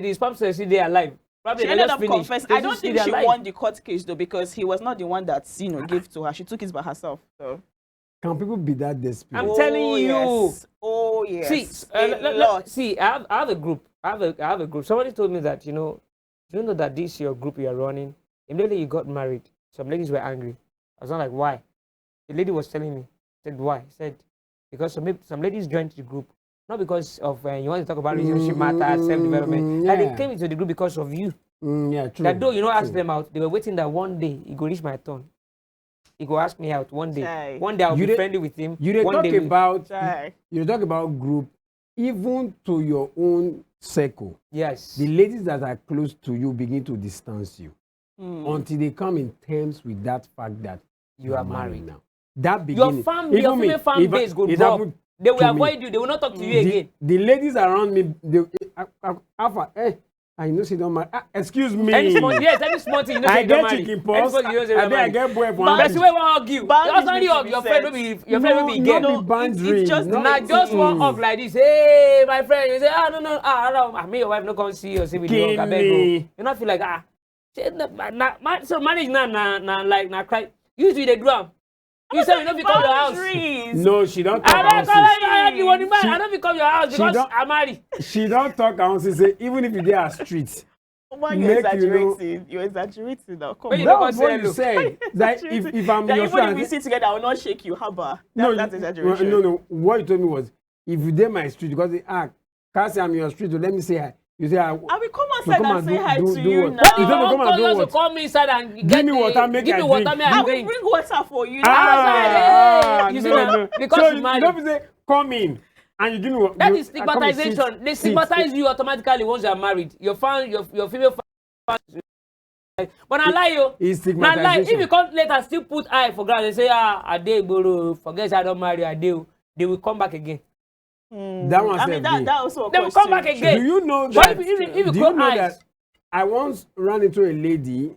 S3: The spam cell still there alive. Probably
S4: She
S3: they
S4: ended
S3: just
S4: up
S3: finish.
S4: confessing.
S3: They
S4: I don't
S3: still
S4: think
S3: there
S4: she
S3: alive.
S4: won the court case though because he was not the one that gave to her. She took it by herself. So.
S2: Can people be that desperate?
S3: I'm telling you.
S4: Yes. Oh yes.
S3: See,
S4: A lot.
S3: see, I have a group. I have a group. Somebody told me that you know that this your group you are running. Immediately you got married, some ladies were angry. I was not like, why? The lady was telling me. I said, why? I said, because some ladies joined the group not because of you want to talk about relationship matters, self-development. Like
S2: yeah.
S3: they came into the group because of you.
S2: Yeah, true.
S3: That though you know ask
S2: true.
S3: them out, they were waiting that one day it go reach my turn. He go ask me out one day.
S4: Chai.
S3: One day I'll
S2: You
S3: be
S2: dey-
S3: friendly with him.
S2: You dey
S3: one
S2: talk
S3: day we-
S2: about
S4: Chai.
S2: you dey talk about group, even to your own circle.
S3: yes.
S2: The ladies that are close to you begin to distance you
S4: Mm.
S2: until they come in terms with that fact that
S3: You are married.
S2: now. That
S3: Your
S2: beginning.
S3: fan,
S2: even
S3: your
S2: me,
S3: female fan
S2: if I-
S3: base go
S2: it
S3: drop.
S2: happened
S3: They will
S2: to me.
S3: avoid you. They will not talk to you
S2: the,
S3: again.
S2: the ladies around me, they, Alpha, I know she don't marry. Excuse me.
S3: Any small, yes, any small thing you know say
S2: I
S3: you don't
S2: get
S3: marry.
S2: chicken
S3: Any
S2: pox.
S3: small thing you know say you
S2: I
S3: don't
S2: bet I
S3: marry.
S2: get boy for
S4: But-
S3: That's the way one hug you.
S4: Boundaries
S3: Just only
S4: need to
S3: hug
S4: be
S3: your friend,
S4: set.
S3: your friend will be gay.
S2: no,
S4: No,
S2: be boundary.
S4: it's just
S2: no,
S3: Now
S4: not-
S3: just one hug like this. Hey, my friend, you say, no, me your wife no come see you, say we do hug, abeg o. You not feel like so marriage na like cry. Usually they do am. You say you no fit come your house.
S4: Boundaries.
S2: No, she don't talk.
S3: I don't come
S2: ounces.
S3: your house. I don't fit come your house because
S2: don't-
S3: I marry.
S2: She don't talk. Ounces. Say even if you dey at street.
S4: Woman, you're
S2: Make you know-
S4: exaggerating. You're exaggerating now. Come
S3: When
S4: on.
S3: you don't
S2: That was
S3: say
S2: what you
S3: hello.
S2: say. That if I'm
S4: That
S2: your
S4: even if
S2: friend.
S4: we sit together, I will not shake you. Haba.
S2: No,
S4: That's
S2: you-
S4: exaggeration.
S2: No. What you told me was if you dey my street because can't say I'm in your street. So let me say hi. You say
S4: I will come
S2: So
S4: outside
S2: come
S4: and
S2: and
S4: say
S2: do-
S4: hi
S2: do-
S4: to
S2: do
S4: you
S2: what?
S4: now.
S3: What
S2: You
S3: if
S2: don't
S3: your
S2: come and
S3: uncle
S2: do
S3: just
S2: what?
S3: to come inside and
S2: Give
S3: get
S2: me water, make
S3: give
S2: I
S3: me water,
S2: drink.
S3: make
S4: I
S3: I
S4: will
S3: drink.
S4: bring water for you.
S3: You see now? Because
S2: so
S3: you
S2: you
S3: married.
S2: don't say come in and you give me what?
S3: That
S2: you-
S3: is
S2: I come and sit-
S3: stigmatization. They
S2: sit.
S3: stigmatize you automatically once you are married. Your female fans. But I lie you.
S2: It's
S3: Now lie.
S2: stigmatization.
S3: If you come later still put eye for ground, they say I dey boro. Forget say I don't marry. I dey. They will come back again.
S2: That one
S4: I
S2: said
S4: mean, that also
S3: They will come back again.
S2: Do you know
S3: But
S2: that?
S3: if you
S2: do you
S3: close
S2: know
S3: eyes,
S2: that I once ran into a lady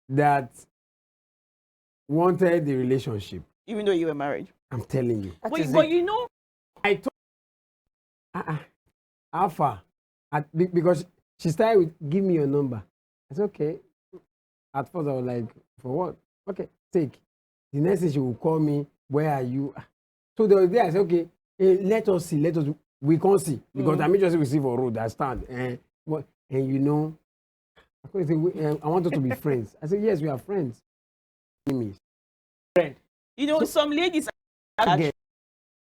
S2: that wanted the relationship.
S4: Even though you were married.
S2: I'm telling you.
S3: that
S4: But,
S3: is
S4: but
S3: it.
S4: you know,
S2: I told how far? Because she started with give me your number. I said okay. At first I was like, for what? Okay, take. The next thing she will call me, where are you? So the other day I said, okay, let us see, we can't see. Because I'm just receive a road, I stand. And you know, I want us to be friends. I said, yes, we are friends.
S4: you know, some ladies
S2: Again.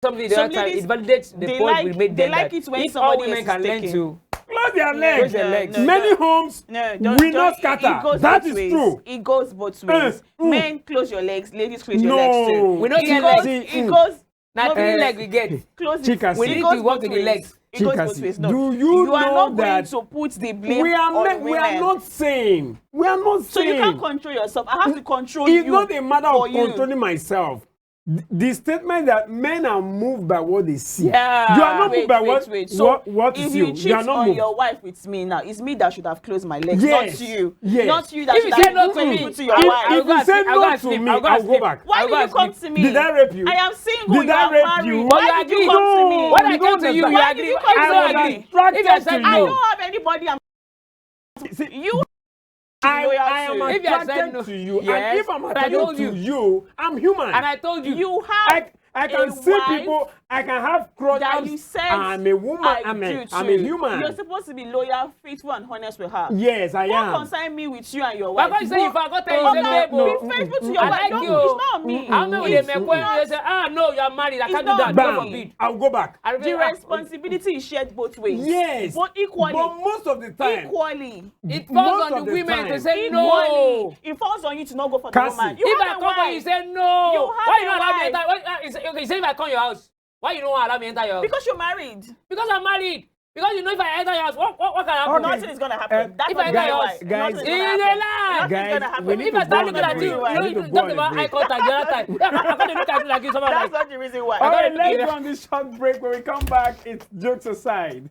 S3: Something the
S4: Some
S3: other time,
S4: ladies,
S3: it validates the
S4: they
S3: point
S4: like-
S3: we made
S4: they
S3: them
S4: like
S3: that
S4: it when
S3: if all
S4: somebody
S3: women
S4: else
S3: can
S4: is
S3: learn
S4: taking.
S3: to
S2: Close their
S3: close
S2: legs.
S3: their legs.
S2: Many homes
S4: No,
S2: will not scatter.
S4: It goes
S2: That
S4: both
S2: is
S4: ways.
S2: true.
S4: It goes both ways.
S2: mm.
S4: Men close your legs, ladies close your
S2: No.
S4: legs too.
S3: We don't
S4: It
S3: get
S4: goes,
S3: legs.
S4: it goes
S3: now
S2: No,
S3: three leg we get.
S4: close
S2: Chikasi.
S4: it.
S2: We
S4: It
S3: need
S4: goes
S3: to work
S4: both
S3: with the
S4: ways.
S3: legs.
S4: It goes
S2: Chikasi,
S4: both ways. No.
S2: do you
S4: are
S2: know
S4: not going
S2: that
S4: to put the blame
S2: we are
S4: on
S2: we are
S4: women.
S2: not same. We are not
S4: So
S2: same.
S4: you can't control yourself. I have to control
S2: It's
S4: you.
S2: not a matter
S4: for
S2: of
S4: you.
S2: controlling myself. The statement that men are moved by what they see.
S3: Yeah.
S2: You are not
S4: Wait,
S2: moved by
S4: wait. So
S2: what
S4: if
S2: is
S4: you
S2: you.
S4: cheat
S2: You are not
S4: on
S2: moved.
S4: your wife with me now, it's me that should have closed my legs,
S2: Yes.
S4: not you.
S2: Yes.
S4: Not you that
S3: If
S4: should
S3: you
S4: have
S3: say no to
S4: put
S3: me,
S4: to your
S3: I'll
S4: wife.
S3: go
S2: If you
S3: and
S2: say
S3: sleep, I'll
S2: no
S3: go and
S2: to
S3: sleep,
S2: me,
S3: I'll go
S2: I'll
S3: and
S2: go
S3: sleep.
S2: back.
S4: Why
S3: I'll
S4: did
S3: go
S4: you
S3: and
S4: come
S3: sleep.
S4: to me?
S2: Did I rape you?
S4: I am single.
S2: Did
S4: you
S2: I
S4: are
S2: rape
S4: married.
S2: you?
S3: But
S4: Why
S3: you
S4: did you
S3: agree.
S4: come to me?
S3: When I
S2: You
S3: came
S2: don't
S3: to you,
S2: understand.
S3: you
S4: Why
S3: agree.
S4: did you come
S3: I
S4: to
S3: don't
S4: me?
S3: agree.
S2: Attracted
S3: If I
S2: to
S3: said
S2: you.
S4: I
S3: no,
S4: don't have anybody.
S2: See,
S4: You
S2: I
S4: loyal
S2: am
S4: to.
S3: If you had said
S2: attracted
S3: no,
S2: to you,
S3: yes,
S2: and if I'm
S3: but I
S2: attracted
S3: told
S2: to
S3: you.
S2: you, I'm human.
S3: and I told you,
S4: you have
S2: I can
S4: a
S2: see
S4: wife
S2: people. I can have crush.
S4: that you said
S2: I'm a woman.
S4: I
S2: I'm
S4: do
S2: a
S4: too.
S2: human.
S4: You're supposed to be loyal, faithful, and honest with her.
S2: Yes, I
S4: What
S2: am.
S4: concern me with you and your
S3: why
S4: wife?
S3: can't you say you forgot
S4: Oh,
S3: you say
S4: no,
S3: babe,
S4: be faithful to your
S3: I
S4: wife.
S3: like
S4: Don't-
S3: you.
S4: It's not me.
S3: How many
S2: It's
S3: they make
S2: not-
S3: you say, no, you are married. I
S4: It's
S3: can't do
S4: not
S3: that.
S4: me.
S3: God
S2: Bam.
S3: forbid.
S2: I'll go back.
S3: I
S4: The
S3: remember-
S4: responsibility is shared both ways.
S2: Yes.
S4: But equally.
S2: But most of the time,
S4: Equally.
S3: It
S2: most
S3: falls
S2: of
S3: on the
S2: the
S3: women to
S2: time-
S3: say
S4: Equally.
S3: no.
S4: It falls on you to not go for the
S2: Cassie.
S4: woman. You
S3: If I
S4: have a
S3: come when you
S4: wife.
S3: say no,
S4: You have
S3: why you
S4: a
S3: not allow me
S4: wife.
S3: enter? Okay, you say if I come your house, why you don't allow me enter your house?
S4: Because you're married.
S3: Because I'm married. Because you know if I enter your house, what can happen?
S2: Okay.
S4: Nothing is gonna happen. That's
S3: if
S4: not
S3: I
S4: the
S3: enter
S4: reason
S3: your
S4: why.
S3: house,
S2: guys,
S4: Nothing is
S3: in
S4: gonna
S3: a
S4: happen.
S3: lie.
S4: Nothing's
S2: Guys,
S4: gonna happen.
S2: we need
S3: If
S2: to
S3: I
S2: go
S3: start
S2: on
S3: looking
S2: a
S3: at you,
S2: break.
S3: you
S2: We need
S3: know,
S2: to
S3: you
S2: go
S3: talk
S2: on a
S3: about eye
S2: break.
S3: contact the other time. Yeah, I'm going to look at you like this. Someone
S4: That's
S3: like,
S4: not the reason why.
S2: All right,
S3: gotta
S2: let's
S3: look
S2: go
S3: at-
S2: on this short break. When we come back, it's jokes aside.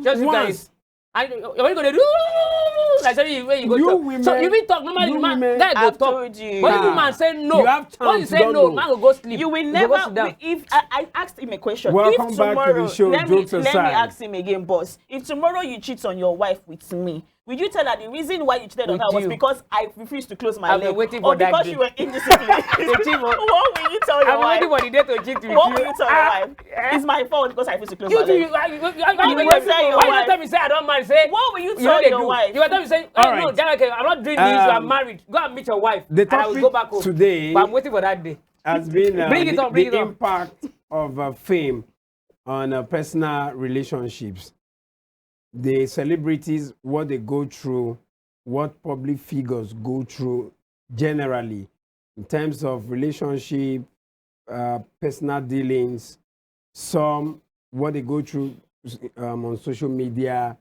S3: just you
S2: Once.
S3: guys. And you're going to do I said when you go
S2: You
S3: talk.
S2: women-
S3: So you will talk normally,
S2: you
S3: man.
S2: women-
S3: Guy go
S4: I've
S3: talk.
S4: told you.
S3: When
S2: Ah.
S3: woman say no,
S2: You have
S3: when you
S2: chance,
S3: say
S2: you don't
S3: no,
S2: know.
S3: man will go sleep.
S4: You will
S3: go
S4: never.
S3: sit down.
S4: If I asked him a question,
S2: Welcome
S4: if
S2: back to the
S4: tomorrow,
S2: show,
S4: let
S2: jokes
S4: me
S2: aside.
S4: ask him again, boss. If tomorrow you cheat on your wife with me, will you tell her the reason why you cheated on
S3: With
S4: her was
S3: you.
S4: because I refused to close my
S3: I've been
S4: leg,
S3: waiting
S4: or
S3: for that
S4: because
S3: day.
S4: you were indisciplined?
S3: cheat, but-
S4: What will you tell your
S3: I'm
S4: wife?
S3: waiting for the day to cheat with
S4: What
S3: you.
S4: will you tell your wife? It's my fault because I refused to close my
S3: You do.
S4: leg.
S3: You
S4: What will you
S3: don't
S4: tell your wife?
S3: tell me say I don't marry? Say
S4: What will you
S3: know
S4: tell
S3: they
S4: your
S3: do.
S4: wife?
S3: You were telling me say,
S2: All
S3: oh, no,
S2: right.
S3: Janake, I'm not doing this. You are
S2: Um,
S3: married. Go and meet your wife.
S2: The
S3: and I will
S2: topic
S3: go back home.
S2: today
S3: But I'm waiting for that day.
S2: has been
S3: Bring it on, bring
S2: the
S3: it on.
S2: impact of fame on personal relationships. The celebrities, what they go through, what public figures go through generally in terms of relationship, personal dealings, some what they go through on social media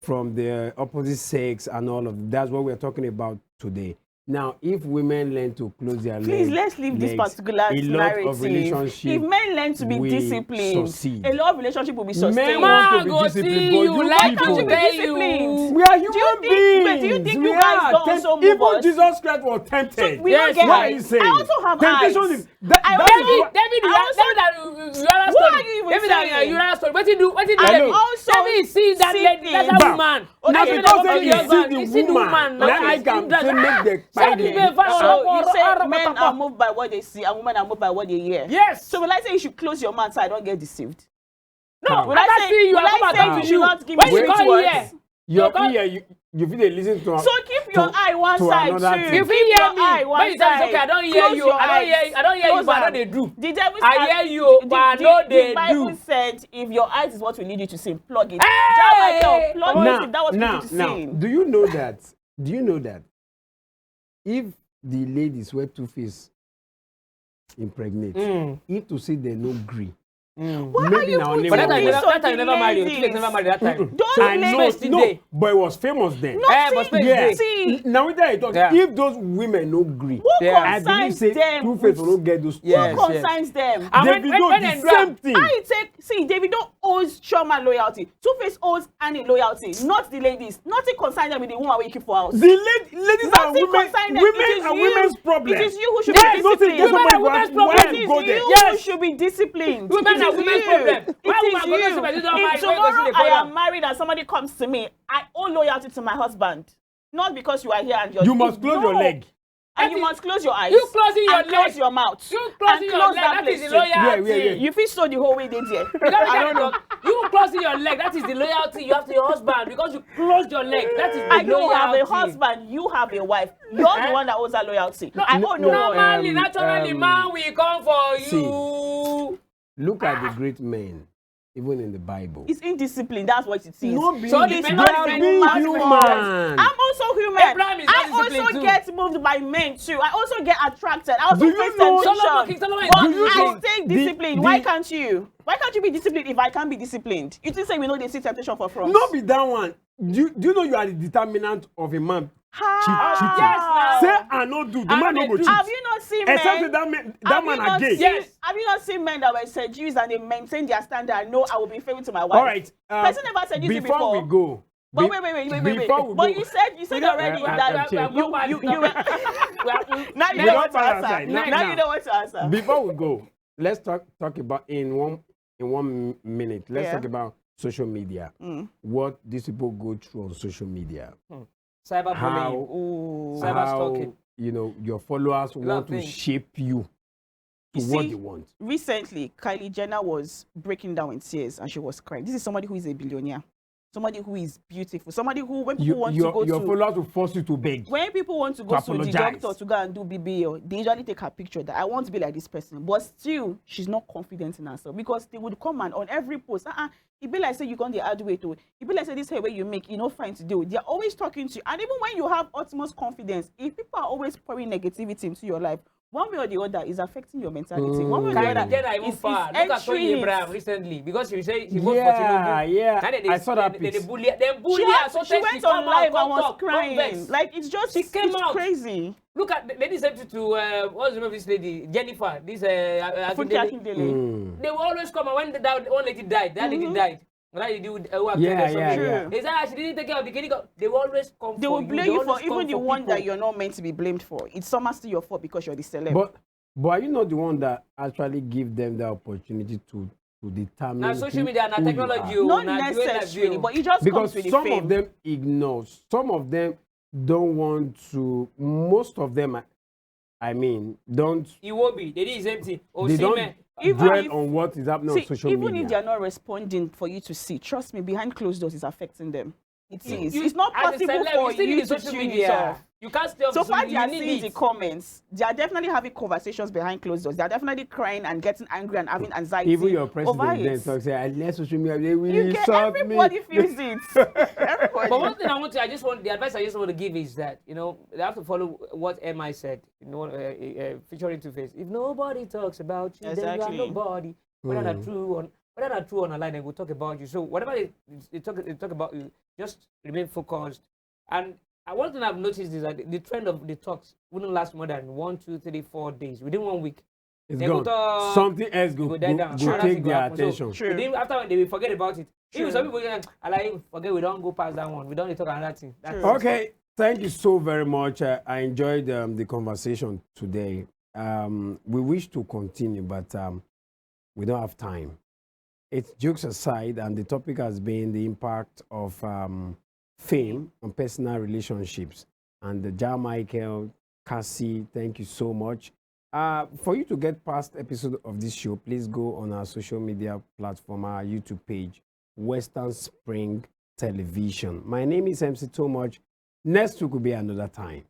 S2: from the opposite sex and all of that's what we're talking about today. Now, if women learn to close their
S4: Please,
S2: legs,
S4: let's leave this
S2: legs,
S4: particular
S2: a lot
S4: narrative.
S2: of relationships
S4: If men learn to be
S2: will
S4: disciplined,
S2: succeed.
S4: a lot of relationship will be sustained.
S2: Men
S3: Man,
S2: want to
S3: go
S2: be disciplined,
S3: see
S2: but
S3: you,
S2: you
S3: like
S2: people,
S4: can't you be
S3: tell
S4: disciplined?
S2: we are human
S4: Do you think-
S2: beings.
S4: wait, do you think
S2: We
S4: you guys
S2: are.
S4: don't also move
S2: Even
S4: us?
S2: Jesus Christ was tempted.
S4: We
S3: Yes,
S4: don't get
S2: what are
S4: eyes.
S2: you saying?
S4: I also have
S2: Temptation
S4: eyes.
S2: is that,
S4: I
S2: that is
S4: also-
S2: what-
S3: David,
S4: I
S3: you are
S4: What
S3: story.
S4: are you even
S3: David,
S4: saying?
S3: you are story. What you do? What you do?
S2: I know.
S4: also
S3: David, see that lady, that's
S4: sitting-
S3: a woman.
S4: Okay,
S2: Now
S4: okay,
S2: because
S4: okay,
S2: then you
S4: okay.
S2: see the woman,
S3: now
S2: now I
S3: it's
S2: can
S3: in that-
S2: say make the
S3: Something
S2: fight.
S3: very fast.
S4: So you say men are moved by what they see and women are moved by what they hear.
S3: Yes.
S4: So will I say you should close your mouth so I don't get deceived?
S3: No,
S4: Will
S3: I
S4: I
S3: say
S4: say
S3: you
S4: will
S3: are come
S4: I
S3: and
S4: say
S3: talk
S4: you
S3: to
S4: should
S3: you.
S4: not give
S3: When
S4: me
S3: you
S4: straight
S3: come
S4: words?
S3: here,
S2: Your
S3: because-
S2: ear, you feel they listen to.
S4: So keep your eye one
S2: to
S4: side
S2: another
S4: too.
S2: thing.
S3: you
S4: Keep
S3: feel
S4: your
S3: hear me.
S4: eye one
S3: When you tell me
S4: side.
S3: okay, I don't hear
S4: Close
S3: you.
S4: your
S3: I don't hear.
S4: eyes.
S3: I don't hear you,
S4: Close
S3: but I know
S4: them.
S3: they do.
S4: The devil
S3: I
S4: said-
S3: hear you, but I know they
S4: The Bible
S3: do.
S4: said, if your eyes is what will lead you to sin, plug it.
S3: Hey!
S4: Jam plug
S2: now,
S4: it. If that was
S2: now,
S4: lead you to
S2: now,
S4: sin.
S2: do you know that? Do you know that if the ladies were two-faced impregnate, if to say they no agree,
S4: Why
S2: maybe
S4: are
S2: now
S4: you
S2: name
S3: But
S4: putting
S3: that time,
S2: was-
S4: this
S3: that time
S4: on
S3: you
S4: the
S3: never married. You
S4: ladies?
S3: never married that time.
S4: Don't
S2: I
S4: blame
S2: know,
S3: Space
S2: no,
S3: today.
S2: but it was famous then.
S3: Eh, but space
S2: Yeah.
S3: today.
S4: See,
S2: Now with that I talk,
S3: Yeah.
S2: if those women no agree,
S4: who
S3: Yeah.
S2: I believe
S4: consigns
S2: say
S4: them?
S2: two-faced will not get those.
S3: Yes.
S4: Who consigns them?
S3: And
S2: David do
S3: when
S2: the
S3: they
S2: same thing.
S4: I take David don't owes Chioma loyalty. Two-Face owes Annie loyalty, not the ladies. Nothing consigns them with the woman we keep for house.
S2: The ladies are
S4: Nothing
S2: women.
S4: consign them.
S2: Women
S4: It is
S2: are
S4: you.
S2: women's problem.
S4: It is you who should
S3: Yes,
S4: be
S2: nothing
S4: disciplined.
S2: against
S3: Women are
S2: somebody
S3: women's
S2: who has
S3: problem.
S4: It is
S2: go there.
S4: you
S3: Yes.
S4: who should be disciplined.
S3: Women
S4: It
S3: are
S4: is
S3: women's
S4: you.
S3: problem.
S4: It
S3: Why
S4: is
S3: woman go to
S4: you.
S3: sleep and you don't
S4: If
S3: marry, why go see
S4: tomorrow
S3: the
S4: I
S3: program?
S4: am married and somebody comes to me, I owe loyalty to my husband. Not because you are here and you're
S2: You must close your
S4: No.
S2: leg.
S4: And
S3: That
S4: you
S3: is-
S4: must close your eyes.
S3: You closing your
S4: and close
S3: leg.
S4: your mouth.
S3: You closing
S4: and
S3: your
S4: close
S3: leg.
S4: that
S3: That is
S4: place
S3: the
S4: too.
S3: loyalty.
S2: Yeah.
S4: You feel so the whole way they there.
S3: I
S4: don't know.
S3: You closing your leg. That is the loyalty you have to your husband because you closed your leg. That is the
S4: I don't have
S3: loyalty.
S4: a husband. You have a wife. You're
S3: Eh?
S4: the one that owes that loyalty.
S3: No,
S4: I owe no one.
S3: Normally, naturally, man, we come for
S2: see.
S3: you.
S2: Look at the great men, even in the Bible.
S4: It's indiscipline. That's what it is.
S2: No be-
S3: So
S4: It's
S3: the
S4: not
S3: men are
S4: even
S3: being
S4: man's
S2: human.
S4: fault. I'm also human.
S3: Abraham is not
S4: I also
S3: disciplined too.
S4: get moved by men too. I also get attracted. I also
S2: Do you
S4: face
S2: know-
S4: temptation.
S3: Solomon is
S4: But
S2: Do you
S4: I
S2: know
S4: stay
S2: the-
S4: disciplined.
S2: the-
S4: Why can't you? Why can't you be disciplined if I can't be disciplined? You think say we know they see temptation for front?
S2: No be that one. Do you know you are the determinant of a man cheating?
S3: Yes, now.
S2: Say I no do. The
S3: I
S2: man
S3: know
S2: no go
S3: they
S2: cheat.
S3: do.
S4: Have you not seen
S2: Except
S4: men?
S2: say that man
S4: Have you
S2: are
S4: not
S2: gay.
S4: seen-
S3: Yes.
S4: Have you not seen men that were seduced and they maintain their standard? No, I will be faithful to my wife.
S2: All right.
S4: Person never said you
S2: before
S4: before.
S2: we go.
S4: But
S2: be-
S4: wait.
S2: Before we
S4: But
S2: go.
S4: you said already
S2: I'm
S4: that
S2: changed.
S4: you now you
S2: We
S4: know
S2: don't
S4: what to
S2: pass
S4: answer.
S2: aside.
S4: Now you know what to answer.
S2: Before we go, let's talk about in one minute. Let's
S4: Yeah.
S2: talk about social media. What these people go through on social media.
S3: Cyberbullying.
S2: How
S4: Ooh.
S3: Cyber stalking.
S2: you know your followers want to
S3: things.
S2: shape you to
S4: You
S2: what
S4: see,
S2: they want.
S4: Recently, Kylie Jenner was breaking down in tears and she was crying. This is somebody who is a billionaire, somebody who is beautiful, somebody who, when people want to go
S2: Your
S4: to,
S2: followers will force you to beg.
S4: when people want to go to the
S2: apologize.
S4: doctor to go and do BBL, they usually take her picture that I want to be like this person. But still, she's not confident in herself because they would come and on every post, it be like say you can't the hard way to it be like say this hair where you make, you know, fine to do. They're always talking to you. And even when you have utmost confidence, if people are always pouring negativity into your life, one way or the other is affecting your mentality. One way or the
S3: Kylie
S4: other
S3: Jenner even
S4: is
S3: far. Look at
S4: entering
S3: Tony
S4: it.
S3: Abraham recently because she say she voted for
S2: Yeah,
S3: Tinubu.
S2: yeah.
S3: Now they-
S2: I saw that
S3: they
S2: pic.
S3: bully her so
S4: She went on live and was crying.
S3: Vex.
S4: Like it's just
S3: She came
S4: it's
S3: out.
S4: crazy.
S3: Look at the lady said to what's the name of this lady? Jennifer. This
S4: Funke
S3: Akindele.
S4: Akindele.
S3: They will always come and when that one lady died, that lady died. What you do with who have
S2: Yeah,
S3: killed
S2: yeah,
S3: somebody.
S2: yeah.
S3: They say, ah, she didn't take care of the kid. They will always come
S4: They
S3: for
S4: will
S3: you.
S4: blame
S3: They
S4: you for
S3: always come
S4: even the
S3: for
S4: one that
S3: people.
S4: you're not meant to be blamed for. It's somehow still your fault because you're the celeb.
S2: But are you not the one that actually give them the opportunity to determine
S3: Now social
S2: who-
S3: media and
S2: who you
S3: technology,
S2: are?
S3: oh,
S4: not
S3: now the way that
S4: necessarily,
S3: view.
S4: but it just
S2: Because
S4: comes with the
S2: some
S4: fame.
S2: of them ignore, some of them don't want to, most of them, I mean, don't,
S3: It will be. They did the same thing. Oh,
S2: they
S3: see,
S2: don't
S3: man.
S4: Even
S2: dwell
S4: if-
S2: on what is happening
S4: See,
S2: on social
S4: even if
S2: media.
S4: they are not responding for you to see, trust me, behind closed doors is affecting them. It is.
S3: You-
S4: it's not
S3: as a
S4: possible
S3: celeb,
S4: for
S3: still
S4: you
S3: need
S4: to
S3: social
S4: tune it
S3: media.
S4: off.
S3: You can't stay off
S4: So
S3: the
S4: far,
S3: social
S4: they are
S3: media. You
S4: seeing
S3: need
S4: the
S3: it.
S4: comments. They are definitely having conversations behind closed doors. They are definitely crying and getting angry and having anxiety.
S2: Even your
S4: over
S2: president then
S4: it.
S2: talks, say, I left social media, they will
S4: You get
S2: insult me.
S4: everybody feels it. Everybody.
S3: But one thing the advice I just want to give is that, you know, they have to follow what MI said, you know, featuring Two-Face. If nobody talks about you, then you are
S4: Exactly.
S3: nobody. Whether that's true or online, they will talk about you. So whatever they talk about you, just remain focused. And one thing I've noticed is that the trend of the talks wouldn't last more than 1, 2, 3, 4 days. Within 1 week,
S2: It's
S3: they go
S2: gone.
S3: talk,
S2: Something else
S3: go
S2: go,
S3: die
S2: go,
S3: down.
S2: go
S3: Another
S2: take
S3: thing go
S2: their
S3: happen. So,
S2: attention.
S4: True.
S3: after they will forget about it. Even
S4: True.
S3: some people I like forget, we don't go past that one. We don't talk another thing. That's
S4: True.
S3: it.
S2: Okay, thank you so very much. I enjoyed the conversation today. We wish to continue, but we don't have time. It's jokes aside, and the topic has been the impact of fame on personal relationships. And Ja Michael, Cassie, thank you so much. For you to get past episode of this show, please go on our social media platform, our YouTube page, Western Spring Television. My name is MC Too Much. Next week will be another time.